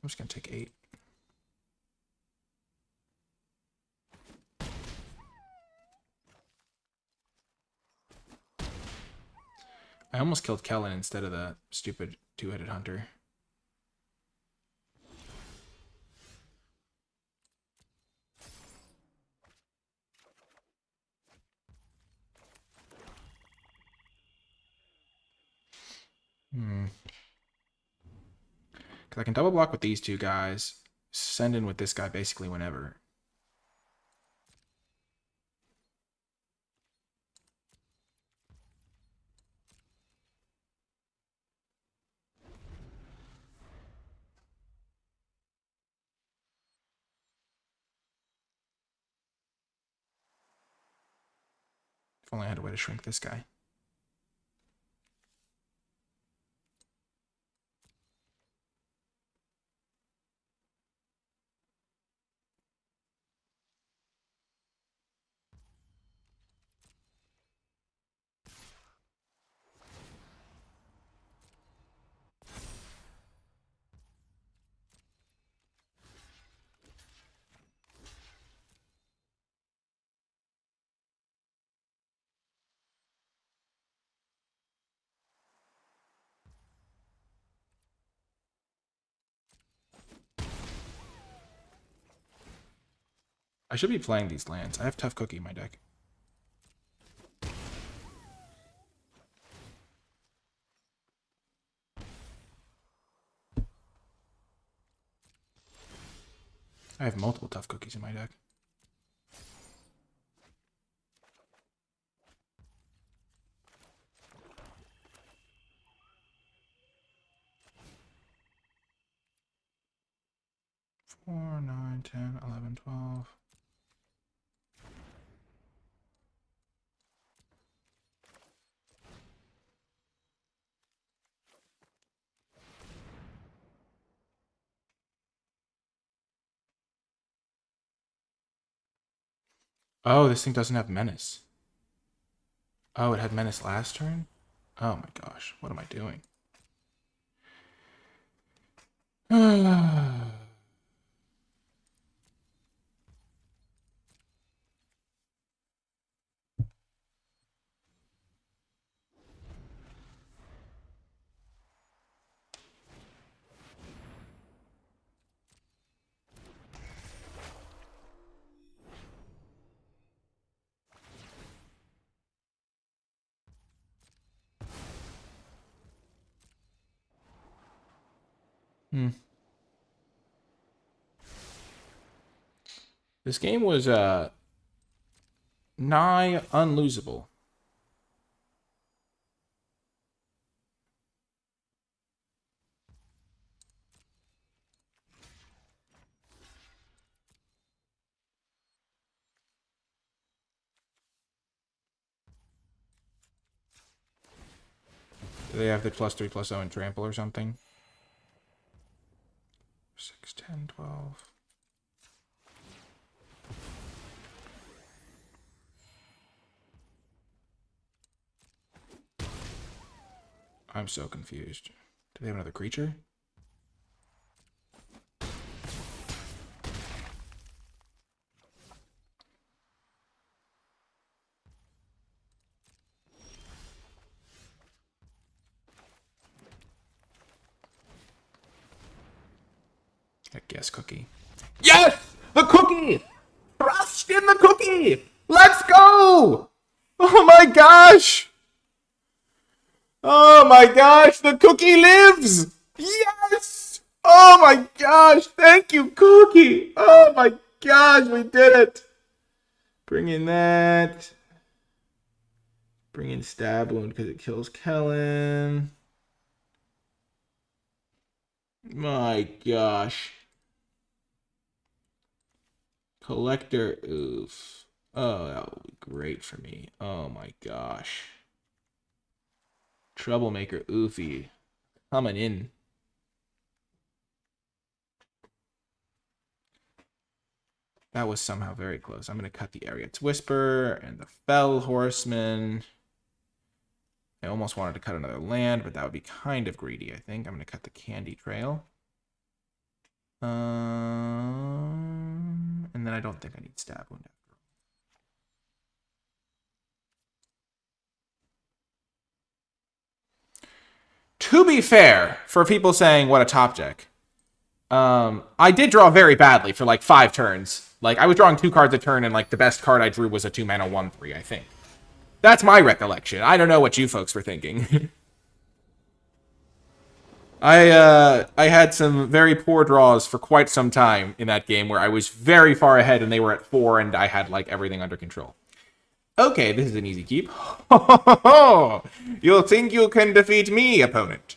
I'm just going to take 8. I almost killed Kellen instead of the stupid 2-headed hunter. Because I can double block with these 2 guys, send in with this guy basically whenever. If only I had a way to shrink this guy. I should be playing these lands. I have Tough Cookie in my deck. I have multiple Tough Cookies in my deck. Four, 9, 10, 11, 12. Oh, this thing doesn't have Menace. Oh, it had Menace last turn? Oh my gosh, what am I doing? This game was nigh unlosable. Do they have the +3/+0 and trample or something? 6, 10, 12. I'm so confused. Do they have another creature? I guess cookie. Yes! The cookie! Trust in the cookie! Let's go! Oh my gosh! Oh my gosh, the cookie lives! Yes! Oh my gosh, thank you, cookie! Oh my gosh, we did it! Bring in that. Bring in Stab Wound because it kills Kellen. My gosh. Collector, oof. Oh, that would be great for me. Oh my gosh. Troublemaker, oofy. Coming in. That was somehow very close. I'm going to cut the Ariet's Whisper and the Fell Horseman. I almost wanted to cut another land, but that would be kind of greedy, I think. I'm going to cut the Candy Trail. And then I don't think I need Stab Wound after all. To be fair, for people saying what a top deck, I did draw very badly for like 5 turns. Like, I was drawing 2 cards a turn, and like the best card I drew was a 2-mana 1/3, I think. That's my recollection. I don't know what you folks were thinking. I had some very poor draws for quite some time in that game where I was very far ahead and they were at 4 and I had like everything under control. Okay, this is an easy keep. You'll think you can defeat me, opponent.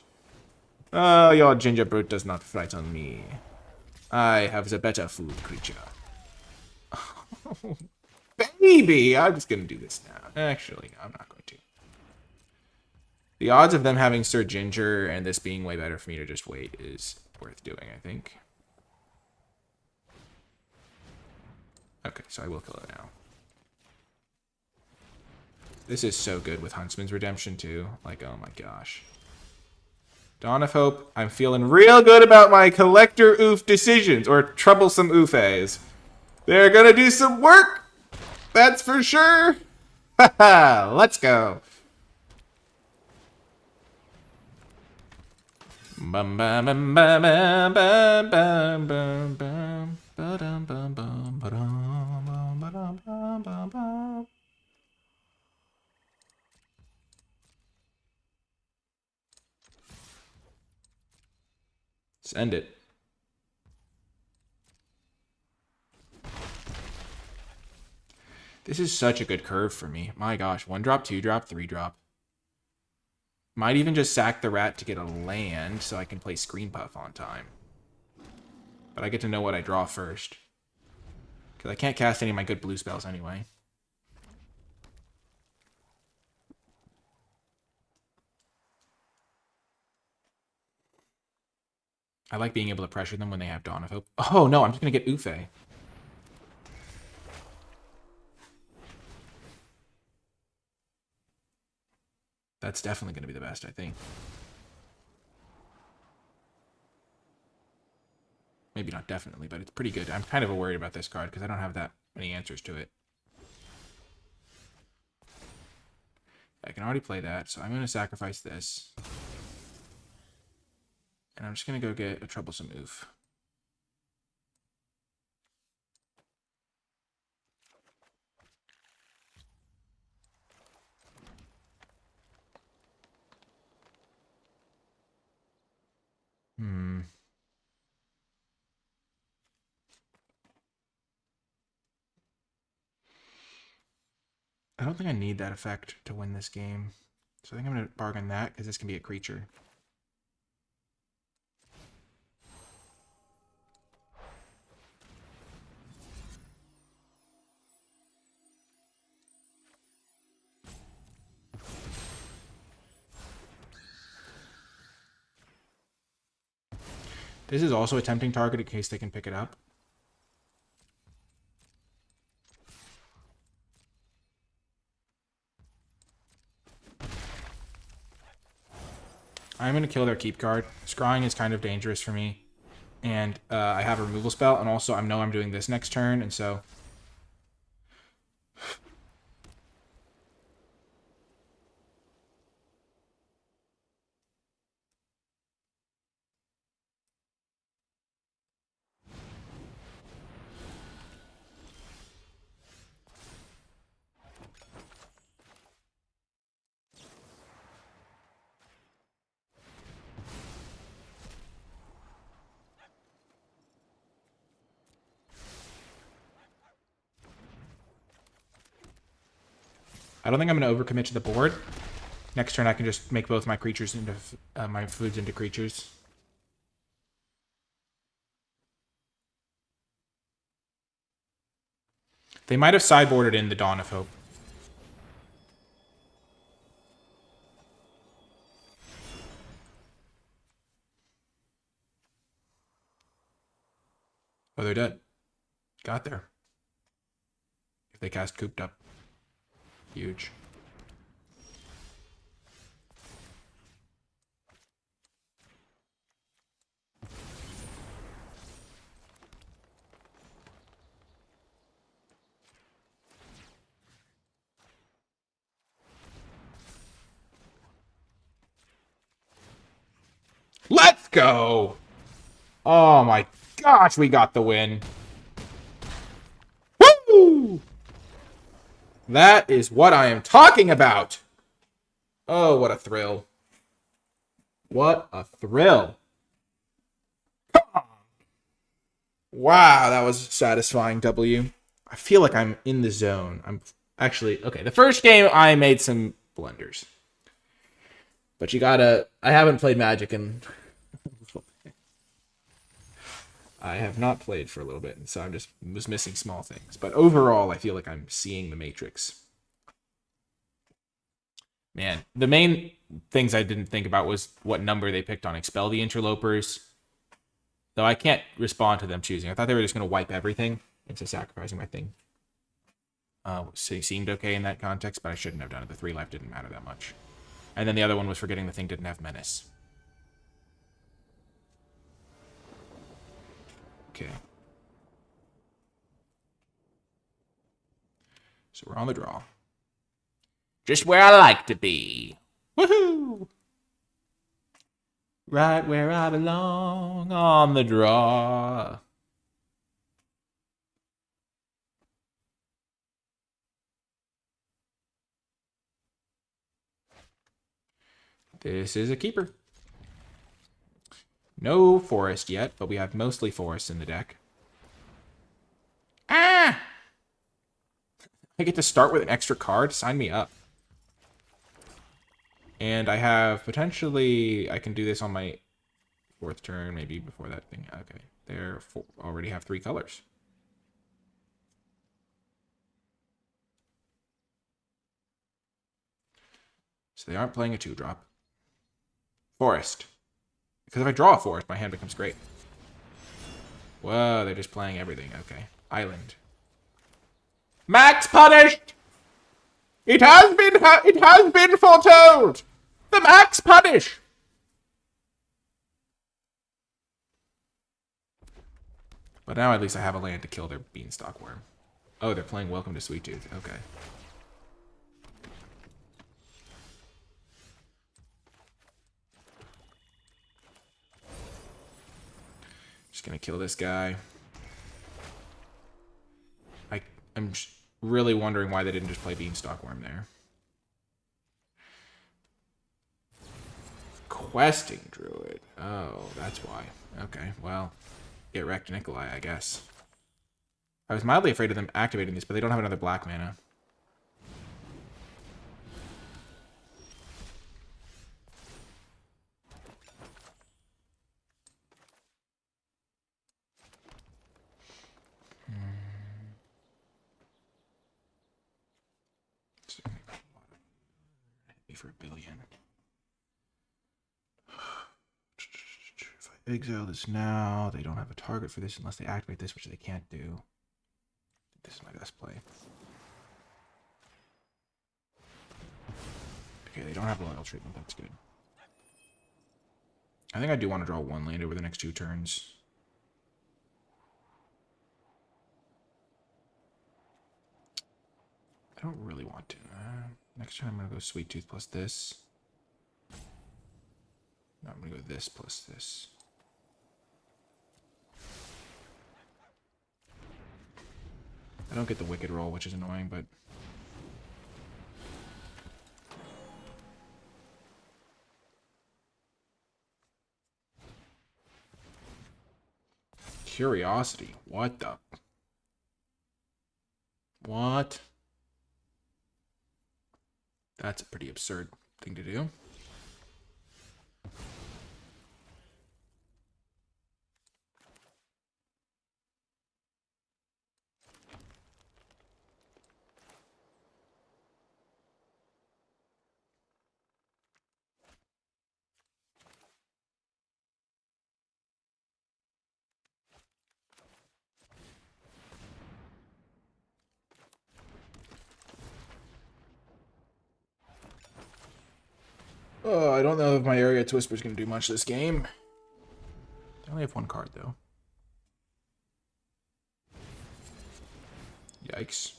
Oh, your ginger brute does not frighten me. I have the better food creature. Baby! I'm just gonna do this now. Actually, I'm not going to. The odds of them having Sir Ginger and this being way better for me to just wait is worth doing, I think. Okay, so I will kill it now. This is so good with Huntsman's Redemption, too. Like, oh my gosh. Dawn of Hope, I'm feeling real good about my collector oof decisions, or troublesome oofes. They're gonna do some work! That's for sure! Haha, let's go! Bum bum bum bum bum bum bum bum bum bum bum bum bum. Send it. This is such a good curve for me. My gosh. 1 drop, 2 drop, 3 drop. Might even just sack the rat to get a land so I can play Screen Puff on time. But I get to know what I draw first. Because I can't cast any of my good blue spells anyway. I like being able to pressure them when they have Dawn of Hope. Oh, no, I'm just going to get Ufe. That's definitely going to be the best, I think. Maybe not definitely, but it's pretty good. I'm kind of worried about this card because I don't have that many answers to it. I can already play that, so I'm going to sacrifice this. And I'm just going to go get a Troublesome Oof. I don't think I need that effect to win this game. So I think I'm going to bargain that because this can be a creature. This is also a tempting target in case they can pick it up. I'm going to kill their keep card. Scrying is kind of dangerous for me. And I have a removal spell, and also I know I'm doing this next turn, and so... I don't think I'm going to overcommit to the board. Next turn I can just make both my creatures into... my foods into creatures. They might have sideboarded in the Dawn of Hope. Oh, they're dead. Got there. If they cast Cooped Up. Huge. Let's go! Oh my gosh, we got the win. Woo! That is what I am talking about. Oh, what a thrill. What a thrill. Wow, that was a satisfying W. I feel like I'm in the zone. I'm actually... Okay, the first game I made some blunders. But you gotta... I haven't played Magic in... I have not played for a little bit, and so I'm just was missing small things. But overall, I feel like I'm seeing the Matrix. Man, the main things I didn't think about was what number they picked on Expel the Interlopers. Though I can't respond to them choosing. I thought they were just going to wipe everything into sacrificing my thing. So it seemed okay in that context, but I shouldn't have done it. The 3 life didn't matter that much. And then the other one was forgetting the thing didn't have Menace. Okay. So we're on the draw. Just where I like to be. Woohoo! Right where I belong, on the draw. This is a keeper. No forest yet, but we have mostly forest in the deck. Ah! I get to start with an extra card? Sign me up. And I have potentially... I can do this on my 4th turn, maybe before that thing. Okay. They already have 3 colors. So they aren't playing a 2-drop. Forest. Because if I draw a forest, my hand becomes great. Whoa, they're just playing everything. Okay. Island. Max punished! It has been foretold! The max punish! But now at least I have a land to kill their beanstalk worm. Oh, they're playing Welcome to Sweet Tooth. Okay. Just gonna kill this guy. I'm really wondering why they didn't just play Beanstalk Worm there. Questing Druid. Oh, that's why. Okay, well, get wrecked, Nikolai, I guess. I was mildly afraid of them activating this, but they don't have another black mana. For $1 billion. If I exile this now, they don't have a target for this unless they activate this, which they can't do. This is my best play. Okay, they don't have loyal treatment. That's good. I think I do want to draw 1 land over the next 2 turns. I don't really want to. Next turn I'm going to go Sweet Tooth plus this. No, I'm going to go this plus this. I don't get the Wicked roll, which is annoying, but... Curiosity. What the... What? That's a pretty absurd thing to do. Oh, I don't know if my Area Whisper is going to do much this game. I only have 1 card, though. Yikes.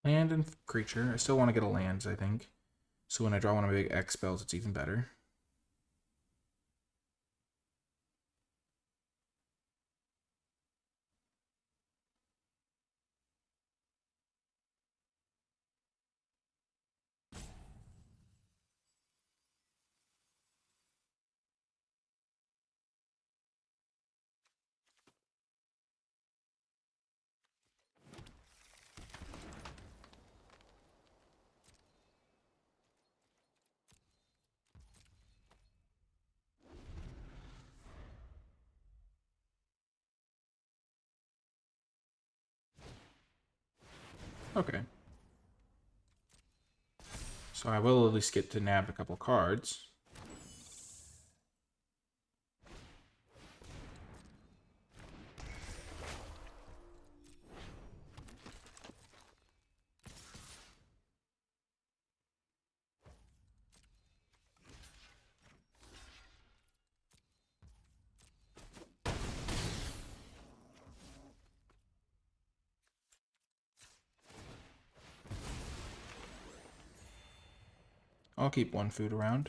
Land and creature. I still want to get a lands, I think. So when I draw one of my big X spells, it's even better. Okay. So I will at least get to nab a couple cards. I'll keep one food around.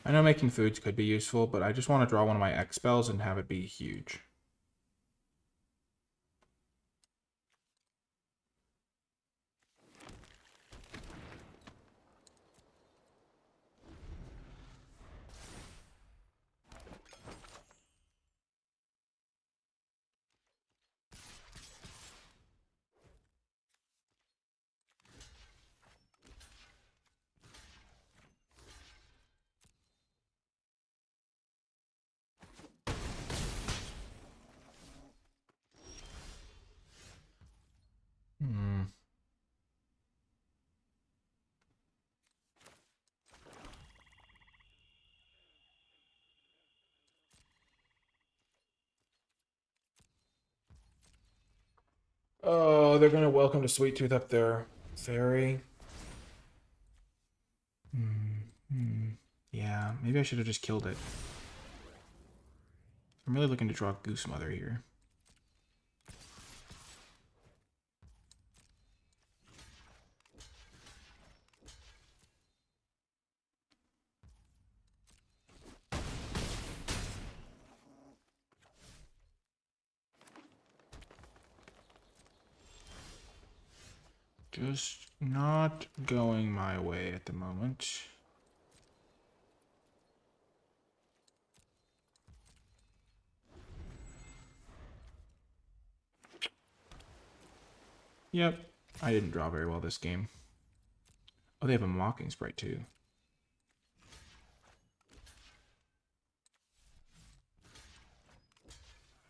I know making foods could be useful, but I just want to draw one of my X spells and have it be huge. Oh, they're gonna welcome to Sweet Tooth up there. Fairy. Yeah, maybe I should have just killed it. I'm really looking to draw Goose Mother here. Just not going my way at the moment. Yep, I didn't draw very well this game. Oh, they have a Mocking Sprite too.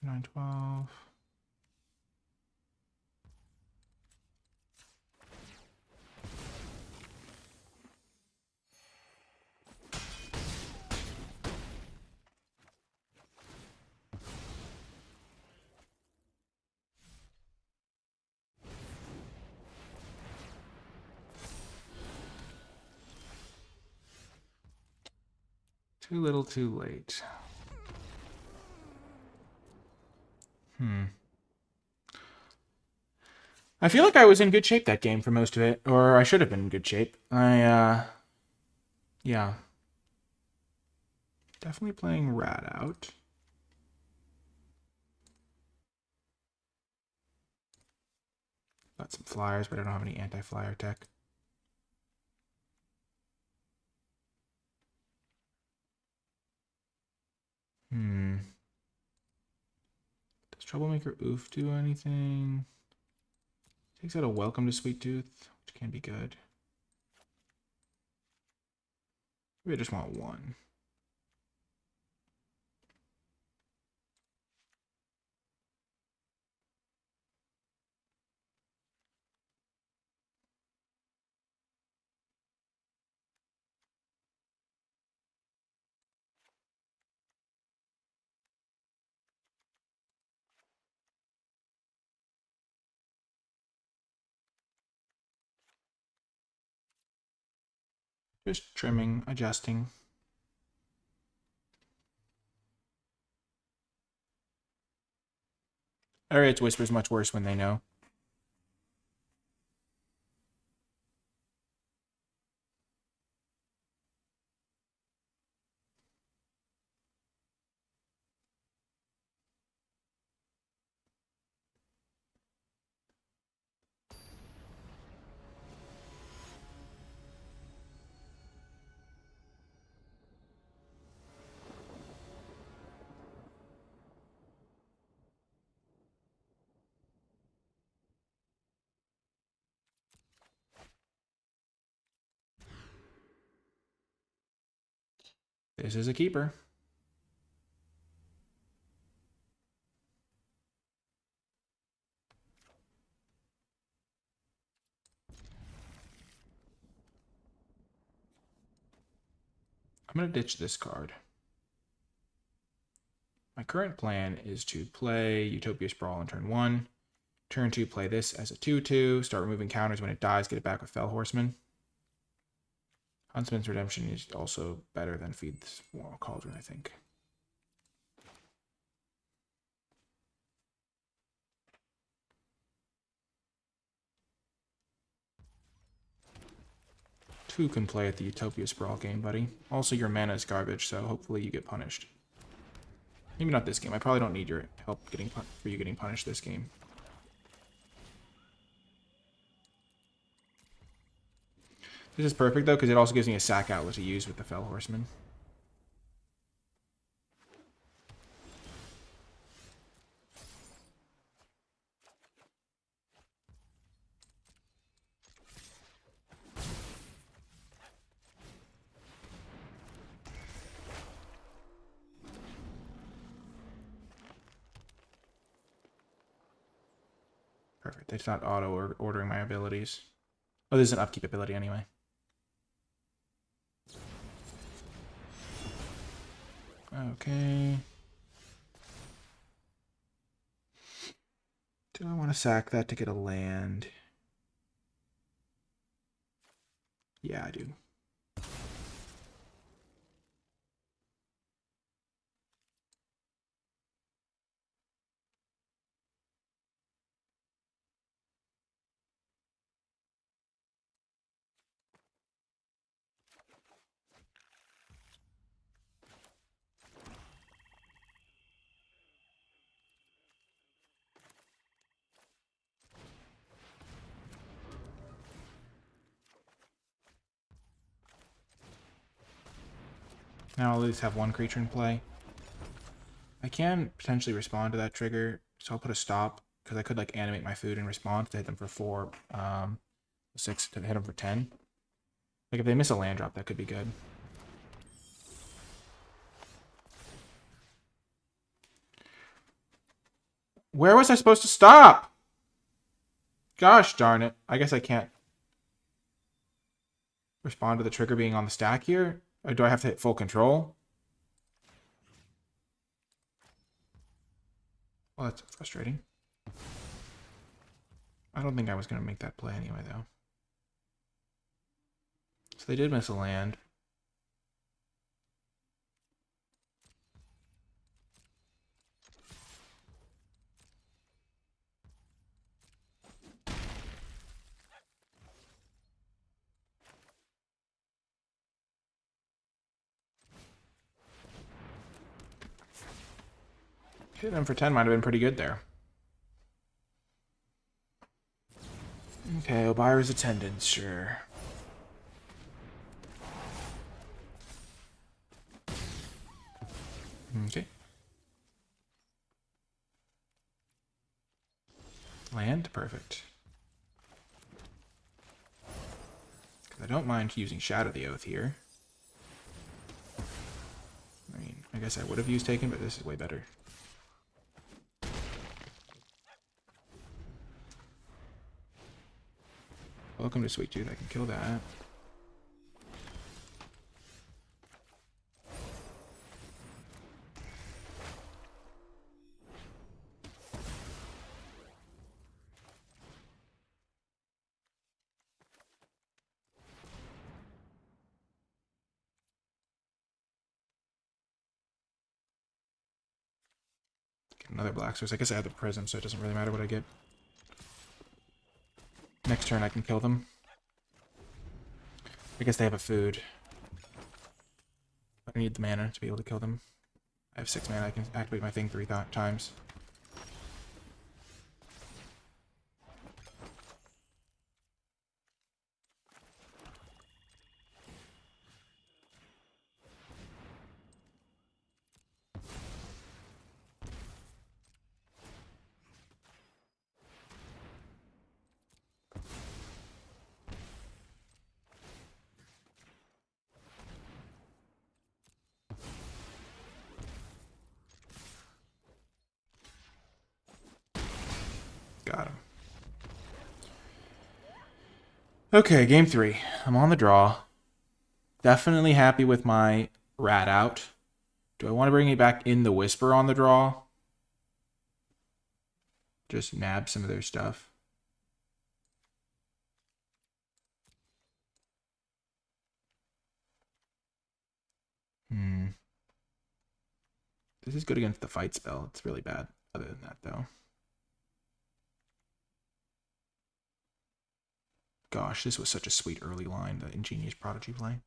9-12. Too little, too late. I feel like I was in good shape that game for most of it, or I should have been in good shape. Yeah. Definitely playing Rat out. Got some flyers, but I don't have any anti-flyer tech. Does Troublemaker Oof do anything? Takes out a Welcome to Sweet Tooth, which can be good. Maybe I just want one. Just trimming, adjusting. Ariad's Whisper's much worse when they know. This is a keeper. I'm going to ditch this card. My current plan is to play Utopia Sprawl on turn 1. Turn 2, play this as a 2/2. Start removing counters when it dies. Get it back with Fell Horseman. Huntsman's Redemption is also better than Feed this Cauldron, I think. Two can play at the Utopia Sprawl game, buddy. Also, your mana is garbage, so hopefully you get punished. Maybe not this game. I probably don't need your help for you getting punished this game. This is perfect, though, because it also gives me a sack outlet to use with the Fell Horseman. Perfect. It's not auto-ordering my abilities. Oh, this is an upkeep ability anyway. Okay. Do I want to sack that to get a land? Yeah, I do. Now I'll at least have one creature in play. I can potentially respond to that trigger, so I'll put a stop, because I could like animate my food in response to hit them for 4, 6 to hit them for 10. Like if they miss a land drop, that could be good. Where was I supposed to stop? Gosh darn it. I guess I can't respond to the trigger being on the stack here. Or do I have to hit full control? Well, that's frustrating. I don't think I was going to make that play anyway, though. So they did miss a land. Hitting them for 10 might have been pretty good there. Okay, Obira's Attendance, sure. Okay. Land, perfect. Because I don't mind using Shadow the Oath here. I mean, I guess I would have used Taken, but this is way better. Welcome to Sweet Tooth, I can kill that. Get another black source. I guess I have the Prism, so it doesn't really matter what I get. Next turn I can kill them. I guess they have a food. I need the mana to be able to kill them. I have 6 mana, I can activate my thing 3 times. Got him. Okay, game 3. I'm on the draw. Definitely happy with my rat out. Do I want to bring it back in the Whisper on the draw? Just nab some of their stuff. This is good against the fight spell. It's really bad other than that, though. Gosh, this was such a sweet early line, the Ingenious Prodigy play.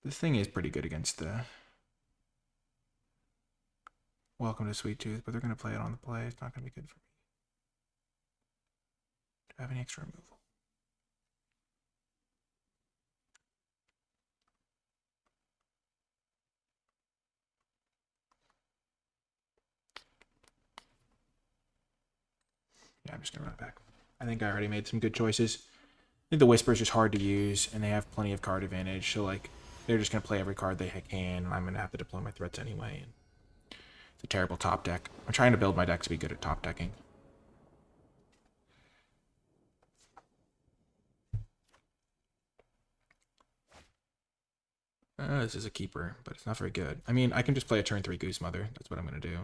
This thing is pretty good against the Welcome to Sweet Tooth, but they're going to play it on the play. It's not going to be good for me. Do I have any extra removal? Yeah, I'm just going to run it back. I think I already made some good choices. I think the Whisper is just hard to use, and they have plenty of card advantage. So, like, they're just going to play every card they can, and I'm going to have to deploy my threats anyway. And it's a terrible top deck. I'm trying to build my deck to be good at top decking. This is a keeper, but it's not very good. I mean, I can just play a turn 3 Goose Mother. That's what I'm going to do.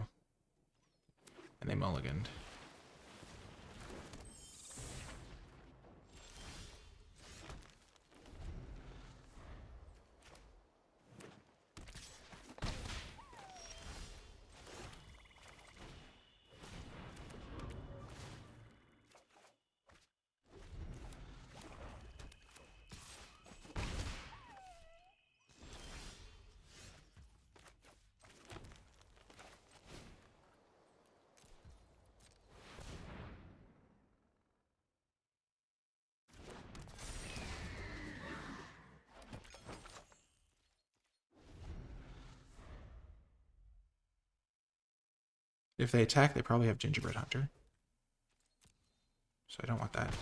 And they mulliganed. If they attack, they probably have Gingerbread Hunter. So I don't want that.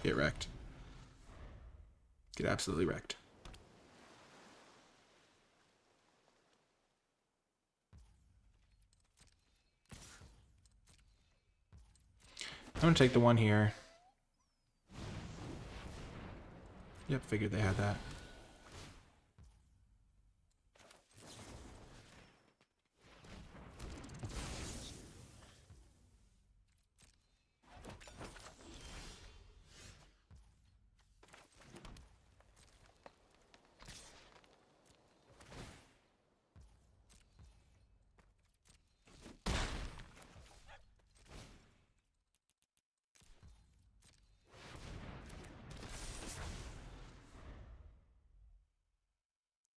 Get wrecked. Get absolutely wrecked. I'm going to take the one here. Yep, figured they had that.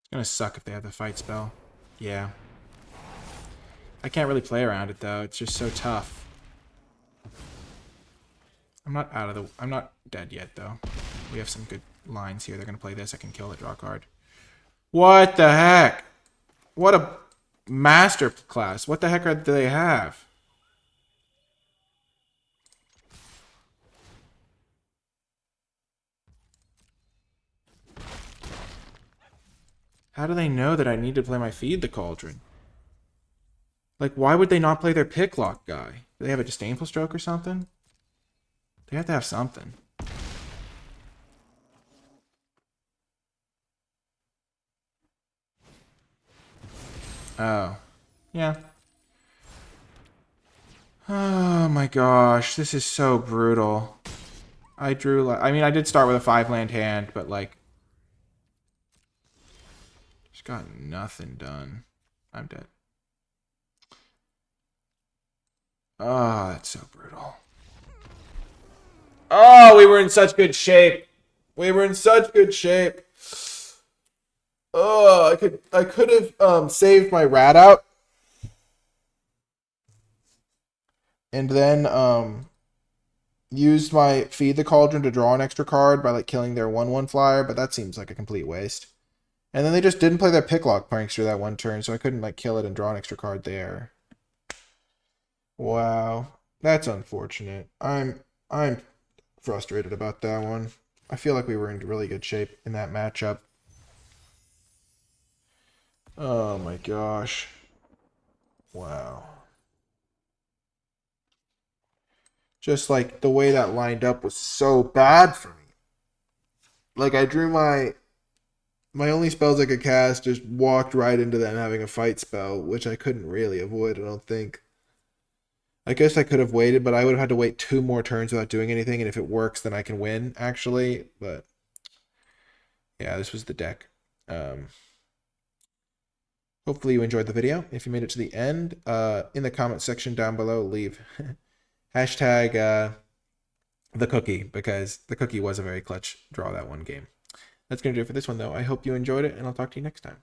It's gonna suck if they have the fight spell. Yeah. I can't really play around it though. It's just so tough. I'm not dead yet though. We have some good lines here. They're gonna play this. I can kill it, draw a card. What the heck? What a master class. What the heck do they have? How do they know that I need to play my Feed the Cauldron? Like, why would they not play their Picklock guy? Do they have a Disdainful Stroke or something? They have to have something. Oh. Yeah. Oh my gosh, this is so brutal. I did start with a 5-land hand, but like... just got nothing done. I'm dead. Oh, that's so brutal. Oh, we were in such good shape. We were in such good shape. Oh, I could have saved my rat out. And then used my Feed the Cauldron to draw an extra card by like killing their 1/1 flyer, but that seems like a complete waste. And then they just didn't play their Picklock Prankster that one turn, so I couldn't like kill it and draw an extra card there. Wow. That's unfortunate. I'm frustrated about that one. I feel like we were in really good shape in that matchup. Oh my gosh. Wow. Just like the way that lined up was so bad for me. Like I drew my only spells I could cast, just walked right into them having a fight spell, which I couldn't really avoid, I don't think. I guess I could have waited, but I would have had to wait 2 more turns without doing anything, and if it works, then I can win, actually. But yeah, this was the deck. Hopefully you enjoyed the video. If you made it to the end, in the comment section down below, leave hashtag the cookie, because the cookie was a very clutch draw that one game. That's going to do it for this one, though. I hope you enjoyed it, and I'll talk to you next time.